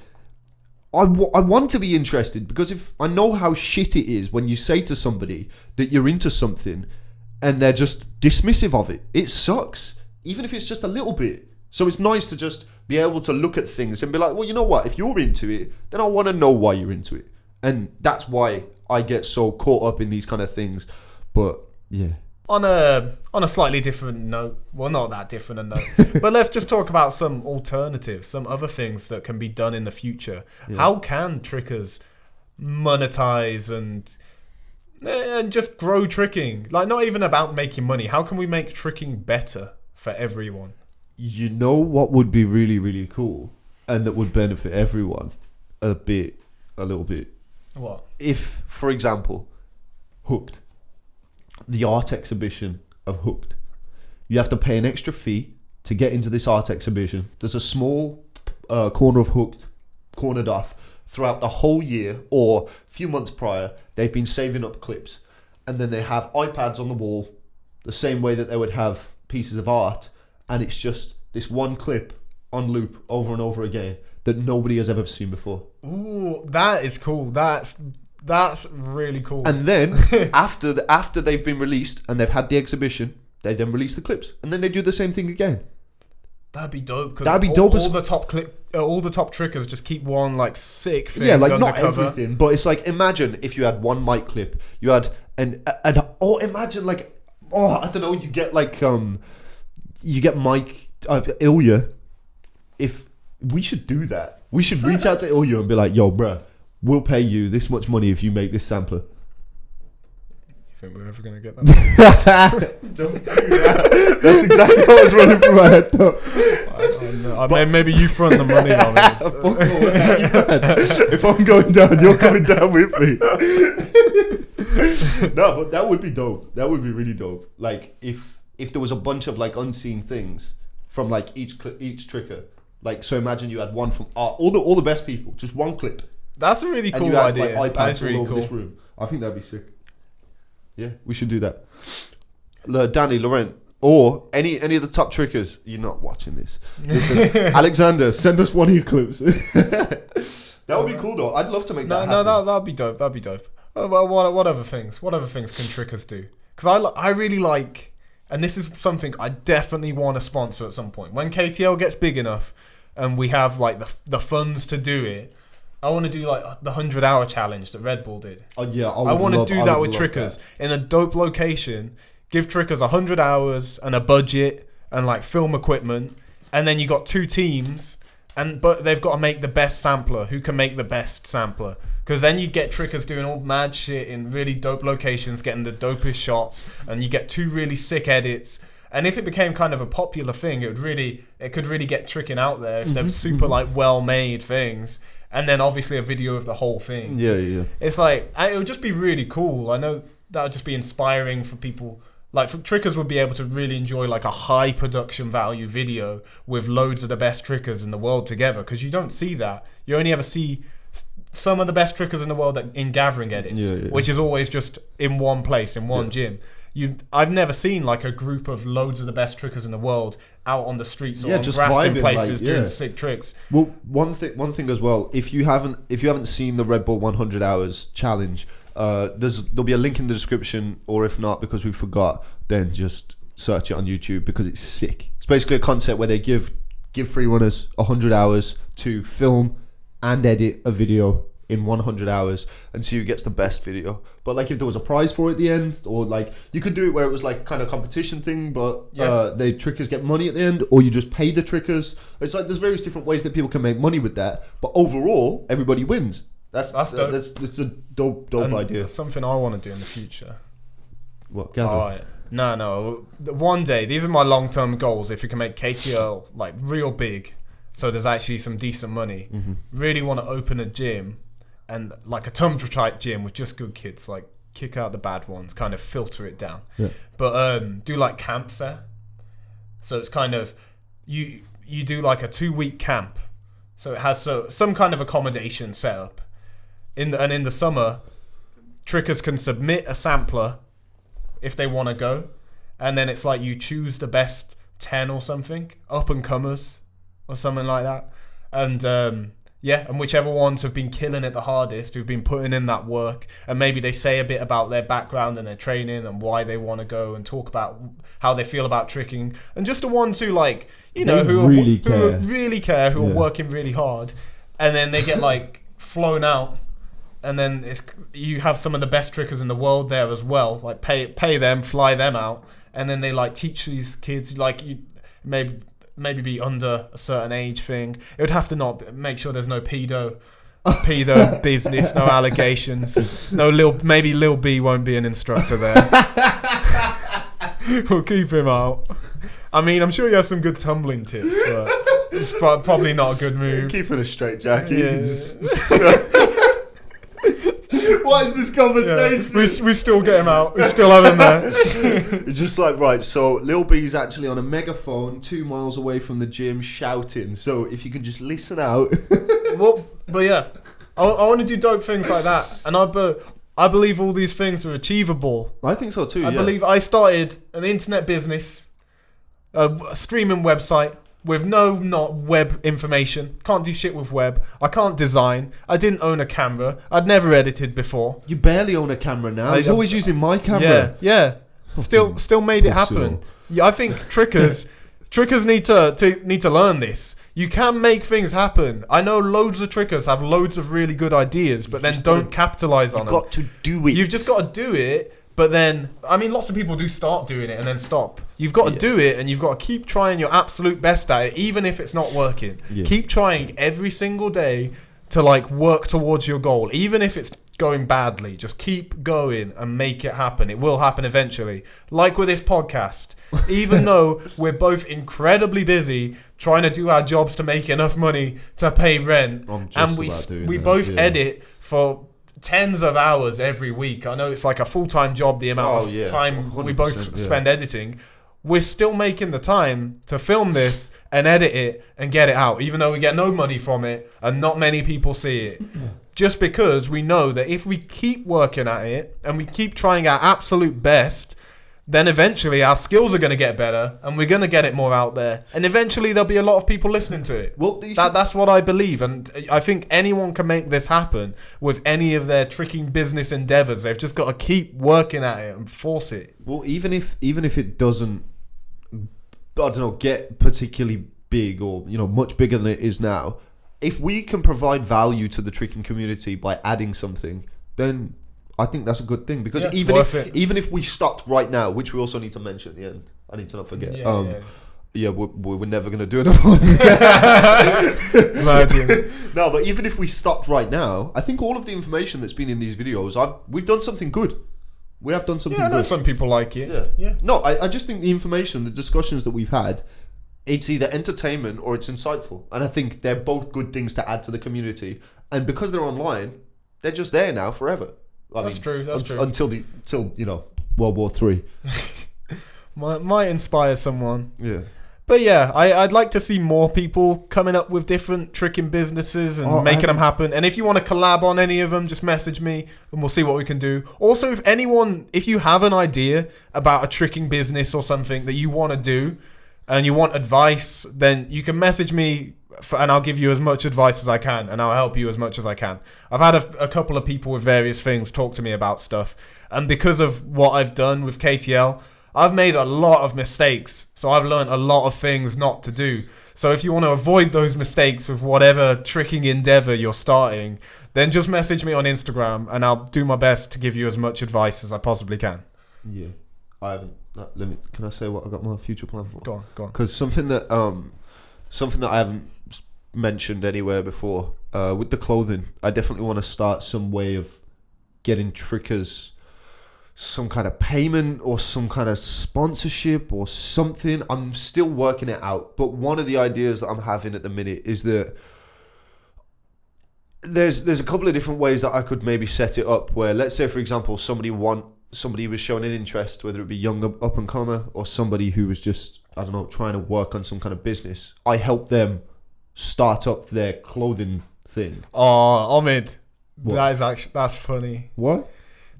I want to be interested, because if I know how shit it is when you say to somebody that you're into something and they're just dismissive of it. It sucks, even if it's just a little bit. So it's nice to just be able to look at things and be like, well, you know what? If you're into it, then I want to know why you're into it. And that's why I get so caught up in these kind of things. But yeah. On a slightly different note, well, not that different a note, but let's just talk about some alternatives, some other things that can be done in the future. Yeah. How can trickers monetize and just grow tricking? Like, not even about making money. How can we make tricking better for everyone? You know what would be really, really cool and that would benefit everyone a little bit? What? If, for example, Hooked. The art exhibition of Hooked. You have to pay an extra fee to get into this art exhibition. There's a small corner of Hooked cornered off throughout the whole year, or a few months prior. They've been saving up clips, and then they have iPads on the wall the same way that they would have pieces of art, and it's just this one clip on loop over and over again that nobody has ever seen before. Ooh, that is cool. That's really cool. And then after they've been released and they've had the exhibition, they then release the clips, and then they do the same thing again. That'd be dope. That'd be dope. All the top trickers just keep one, like, sick thing. Yeah, like, under not cover. everything, but it's like, imagine if you had one mic clip, you had imagine, like, I don't know, you get like you get Mike Ilya. If we should do that, we should reach out to Ilya and be like, yo, bruh, we'll pay you this much money if you make this sampler. You think we're ever going to get that? Don't do that. That's exactly what was running through my head, though. Maybe you front the money on it. If I'm going down, you're coming down with me. No, but that would be dope. That would be really dope. Like if there was a bunch of like unseen things from like each tricker. Like so, imagine you had one from all the best people, just one clip. That's a really cool and you had, idea. Like, That's iPads really all over cool. this room. I think that'd be sick. Yeah, we should do that. Danny, Laurent, or any of the top trickers. You're not watching this. Listen, Alexander, send us one of your clips. That would be cool, though. I'd love to make that happen. No, that'd be dope. That'd be dope. Well, what other things? What other things can trickers do? Because I really like, and this is something I definitely want to sponsor at some point. When KTL gets big enough, and we have like the funds to do it, I want to do like the 100-hour challenge that Red Bull did. Oh yeah, I want to do that with trickers in a dope location. Give trickers 100 hours and a budget and like film equipment, and then you got 2 teams, but they've got to make the best sampler. Who can make the best sampler? Because then you get trickers doing all mad shit in really dope locations, getting the dopest shots, and you get 2 really sick edits. And if it became kind of a popular thing, it could really get tricking out there if they're super like well-made things. And then obviously a video of the whole thing. Yeah. It's like, it would just be really cool. I know that would just be inspiring for people. Like, trickers would be able to really enjoy like a high production value video with loads of the best trickers in the world together. Because you don't see that. You only ever see some of the best trickers in the world in gathering edits, which is always just in one place, in one gym. I've never seen like a group of loads of the best trickers in the world out on the streets or on just grass in vibing, places like, doing sick tricks. Well, one thing as well. If you haven't seen the Red Bull 100 Hours challenge, there'll be a link in the description, or if not, because we forgot, then just search it on YouTube because it's sick. It's basically a concept where they give free runners 100 hours to film and edit a video in 100 hours and see who gets the best video. But like if there was a prize for it at the end, or like you could do it where it was like kind of competition thing, but the trickers get money at the end, or you just pay the trickers. It's like there's various different ways that people can make money with that, but overall everybody wins. That's dope. That's a dope idea. That's something I want to do in the future. What, gather? Alright. No. One day, these are my long-term goals. If you can make KTL like real big, so there's actually some decent money. Really want to open a gym, and like a Tundra type gym with just good kids, like kick out the bad ones, kind of filter it down. But do like camps there. So it's kind of you do like a 2-week camp. So it has some kind of accommodation set up. In the summer, trickers can submit a sampler if they want to go, and then it's like you choose the best 10 or something, up and comers or something like that, and and whichever ones have been killing it the hardest, who've been putting in that work, and maybe they say a bit about their background and their training and why they want to go, and talk about how they feel about tricking, and just the ones who like who really care, who are working really hard, and then they get like flown out. And then you have some of the best trickers in the world there as well. Like pay them, fly them out, and then they like teach these kids, like you maybe be under a certain age thing. It would have to not make sure there's no pedo business, no allegations, maybe Lil B won't be an instructor there. We'll keep him out. I mean, I'm sure he has some good tumbling tips, but it's probably not a good move. Keeping a straight jacket. Yeah. What is this conversation? Yeah. We still get him out. We still have him there. It's just like, right, so Lil B's actually on a megaphone 2 miles away from the gym shouting. So if you can just listen out. Well, but yeah, I want to do dope things like that. And I believe all these things are achievable. I think so too, I believe I started an internet business, a streaming website, with not web information. Can't do shit with web. I can't design. I didn't own a camera. I'd never edited before. You barely own a camera now. He's always using my camera. Yeah. Still made it happen. Yeah, I think trickers need to learn this. You can make things happen. I know loads of trickers have loads of really good ideas, but then don't capitalize on them. You've got to do it. You've just got to do it. But then, I mean, lots of people do start doing it and then stop. You've got to do it, and you've got to keep trying your absolute best at it, even if it's not working. Yeah. Keep trying every single day to like work towards your goal, even if it's going badly. Just keep going and make it happen. It will happen eventually. Like with this podcast, even though we're both incredibly busy trying to do our jobs to make enough money to pay rent, and we both edit for tens of hours every week. I know it's like a full-time job, the amount of time we both spend editing. We're still making the time to film this and edit it and get it out, even though we get no money from it and not many people see it. Just because we know that if we keep working at it and we keep trying our absolute best, then eventually our skills are going to get better and we're going to get it more out there. And eventually there'll be a lot of people listening to it. Well, that's what I believe. And I think anyone can make this happen with any of their tricking business endeavors. They've just got to keep working at it and force it. Well, even if it doesn't, I don't know, get particularly big or, you know, much bigger than it is now, if we can provide value to the tricking community by adding something, then I think that's a good thing. Because even if we stopped right now, which we also need to mention at the end, I need to not forget. We're never going to do another one. Imagine. No, but even if we stopped right now, I think all of the information that's been in these videos, we've done something good. We have done something good. I know some people like it. Yeah. No, I just think the information, the discussions that we've had, it's either entertainment or it's insightful. And I think they're both good things to add to the community. And because they're online, they're just there now forever. That's true. Until you know, World War III. might inspire someone. Yeah. But yeah, I'd like to see more people coming up with different tricking businesses and making them happen. And if you want to collab on any of them, just message me and we'll see what we can do. Also, if you have an idea about a tricking business or something that you want to do and you want advice, then you can message me and I'll give you as much advice as I can and I'll help you as much as I can. I've had a couple of people with various things talk to me about stuff. And because of what I've done with KTL, I've made a lot of mistakes, so I've learned a lot of things not to do. So if you want to avoid those mistakes with whatever tricking endeavor you're starting, then just message me on Instagram and I'll do my best to give you as much advice as I possibly can. Yeah, I haven't. Can I say what I got my future plan for? Go on. Because something that I haven't mentioned anywhere before, with the clothing, I definitely want to start some way of getting trickers some kind of payment or some kind of sponsorship or something. I'm still working it out, but one of the ideas that I'm having at the minute is that there's a couple of different ways that I could maybe set it up where, let's say for example, somebody was showing an interest, whether it be young up and comer or somebody who was just, I don't know, trying to work on some kind of business. I help them start up their clothing thing. Oh, Omid, that's funny. What?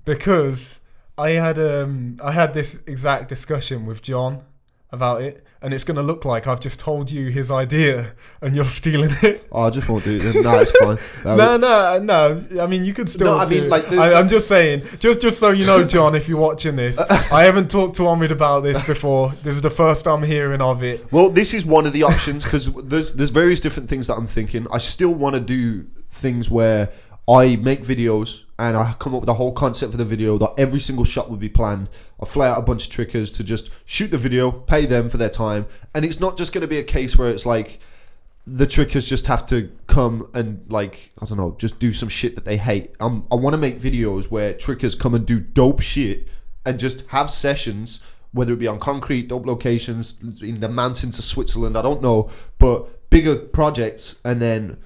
Because I had this exact discussion with John about it, and it's going to look like I've just told you his idea and you're stealing it. Oh, I just won't do it. No, it's fine. No. I mean, you could still do it. I'm just saying, just so you know, John, if you're watching this, I haven't talked to Omid about this before. This is the first I'm hearing of it. Well, this is one of the options because there's various different things that I'm thinking. I still want to do things where I make videos and I come up with a whole concept for the video that every single shot would be planned. I fly out a bunch of trickers to just shoot the video, pay them for their time, and it's not just going to be a case where it's like the trickers just have to come and, like, I don't know, just do some shit that they hate. I want to make videos where trickers come and do dope shit and just have sessions, whether it be on concrete, dope locations, in the mountains of Switzerland, I don't know, but bigger projects, and then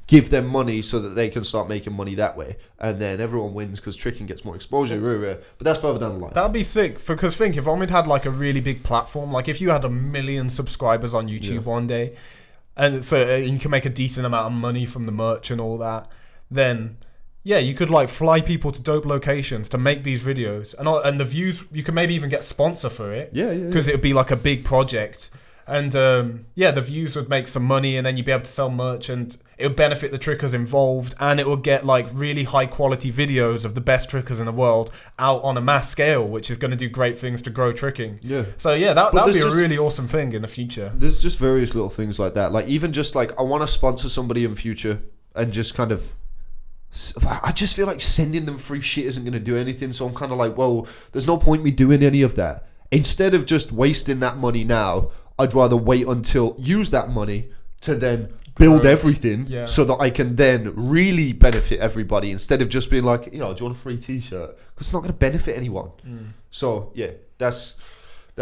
give them money so that they can start making money that way, and then everyone wins because tricking gets more exposure. But that's further down the line. That'd be sick, because think if Omid had like a really big platform, like if you had 1 million subscribers on YouTube one day, and so you can make a decent amount of money from the merch and all that, then yeah, you could like fly people to dope locations to make these videos, and the views, you could maybe even get sponsor for it. Because it would be like a big project. And the views would make some money, and then you'd be able to sell merch, and it would benefit the trickers involved, and it would get like really high quality videos of the best trickers in the world out on a mass scale, which is going to do great things to grow tricking. Yeah. So yeah, that would be a really awesome thing in the future. There's just various little things like that. Like even just like I want to sponsor somebody in future, and just kind of, I just feel like sending them free shit isn't going to do anything. So I'm kind of like, well, there's no point me doing any of that. Instead of just wasting that money now, I'd rather use that money to then build Growth. everything Yeah. so that I can then really benefit everybody instead of just being like, do you want a free t-shirt? Because it's not going to benefit anyone. So yeah, that's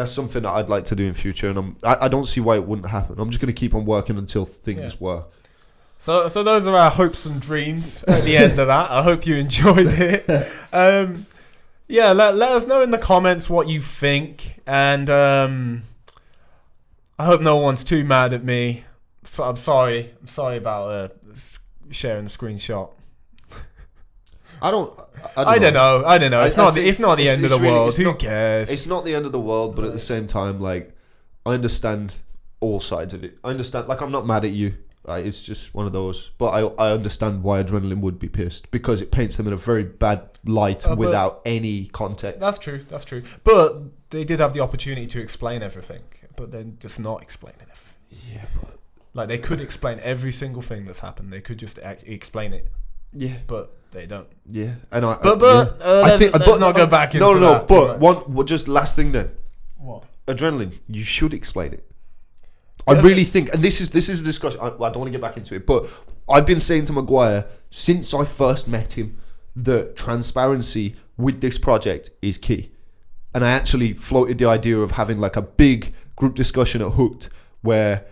something that I'd like to do in future, and I don't see why it wouldn't happen. I'm just going to keep on working until things work. So those are our hopes and dreams at the end of that. I hope you enjoyed it. Let us know in the comments what you think, and I hope no one's too mad at me. So I'm sorry about sharing the screenshot. I don't know. It's not the end of the world. Who cares? It's not the end of the world, but at the same time, like, I understand all sides of it. I understand. Like, I'm not mad at you. It's just one of those. But I understand why Adrenaline would be pissed, because it paints them in a very bad light without any context. That's true. But they did have the opportunity to explain everything, but they're just not explaining everything. Yeah, but like, they could explain every single thing that's happened. They could just explain it. Yeah, but they don't. Yeah, and I think let's not go back into that. But just last thing then. What? Adrenaline, you should explain it. I really think, and this is a discussion. I don't want to get back into it, but I've been saying to Maguire since I first met him that transparency with this project is key. And I actually floated the idea of having like a big group discussion at Hooked where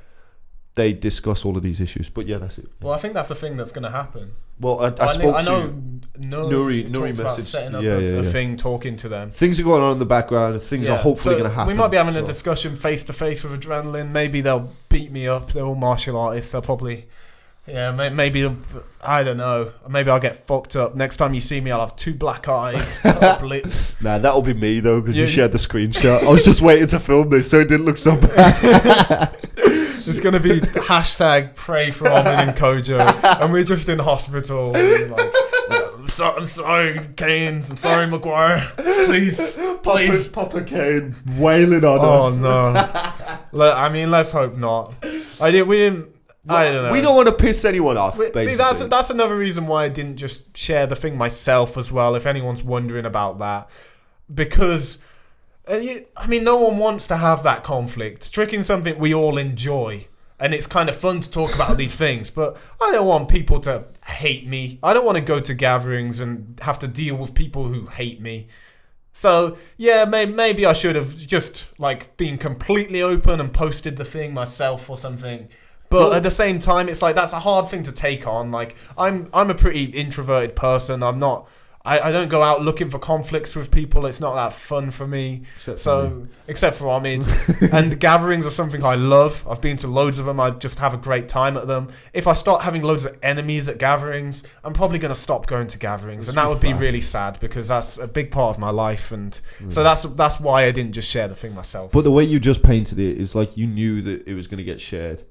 they discuss all of these issues. But yeah, that's it. Well, I think that's the thing that's going to happen. Well, I know Nuri messaged setting up a thing, talking to them. Things are going on in the background. Things are hopefully going to happen. We might be having a discussion face to face with Adrenaline. Maybe they'll beat me up. They're all martial artists. They'll probably, maybe I don't know. Maybe I'll get fucked up. Next time you see me, I'll have 2 black eyes. Nah, that'll be me though, because you shared the screenshot. I was just waiting to film this, so it didn't look so bad. It's going to be hashtag pray for Omid and Kojo, and we're just in hospital. And like, I'm sorry, Keynes. I'm sorry, Maguire. Please. Papa Kane wailing on us. Oh no. I mean, let's hope not. I don't know. We don't want to piss anyone off. See, that's another reason why I didn't just share the thing myself as well. If anyone's wondering about that, because. No one wants to have that conflict. Tricking's something we all enjoy, and it's kind of fun to talk about these things, but I don't want people to hate me. I don't want to go to gatherings and have to deal with people who hate me. So, yeah, maybe I should have just, been completely open and posted the thing myself or something. But at the same time, it's like, that's a hard thing to take on. Like, I'm a pretty introverted person. I don't go out looking for conflicts with people. It's not that fun for me. Except for Omid. And gatherings are something I love. I've been to loads of them. I just have a great time at them. If I start having loads of enemies at gatherings, I'm probably going to stop going to gatherings. And that would be really sad, because that's a big part of my life. And so that's why I didn't just share the thing myself. But the way you just painted it is like you knew that it was going to get shared.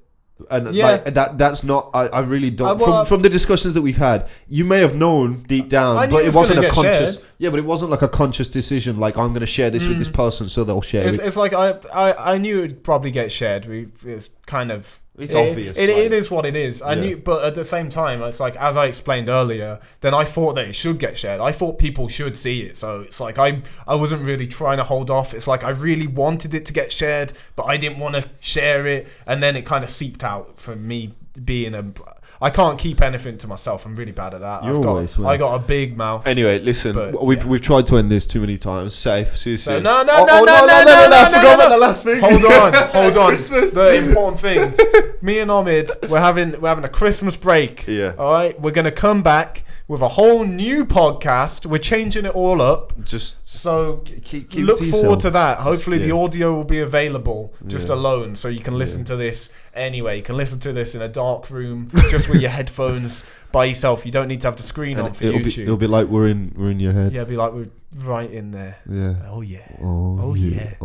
And that's not. I really don't. From the discussions that we've had, you may have known deep down, but it wasn't a conscious. Shared. Yeah, but it wasn't like a conscious decision. Like, I'm going to share this with this person, so they'll share it. It's like I knew it'd probably get shared. It's kind of. It's obvious. It is what it is. I knew, but at the same time, it's like, as I explained earlier, then I thought that it should get shared. I thought people should see it. So it's like I wasn't really trying to hold off. It's like I really wanted it to get shared, but I didn't want to share it. And then it kind of seeped out from me being I can't keep anything to myself. I'm really bad at that. I got a big mouth. Anyway, listen, we've tried to end this too many times. Safe. See you soon. No. Forgot about the last thing. Hold on. Christmas. The important thing. Me and Omid, we're having a Christmas break. Yeah. All right. We're gonna come back with a whole new podcast. We're changing it all up. So keep look forward to that. Hopefully the audio will be available alone, so you can listen to this anyway. You can listen to this in a dark room, just with your headphones by yourself. You don't need to have the screen on for YouTube. It'll be like we're in your head. Yeah, it'll be like we're right in there. Yeah. Oh yeah. Oh yeah.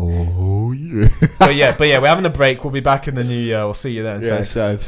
But yeah, we're having a break. We'll be back in the new year. We'll see you then. Yeah, safe.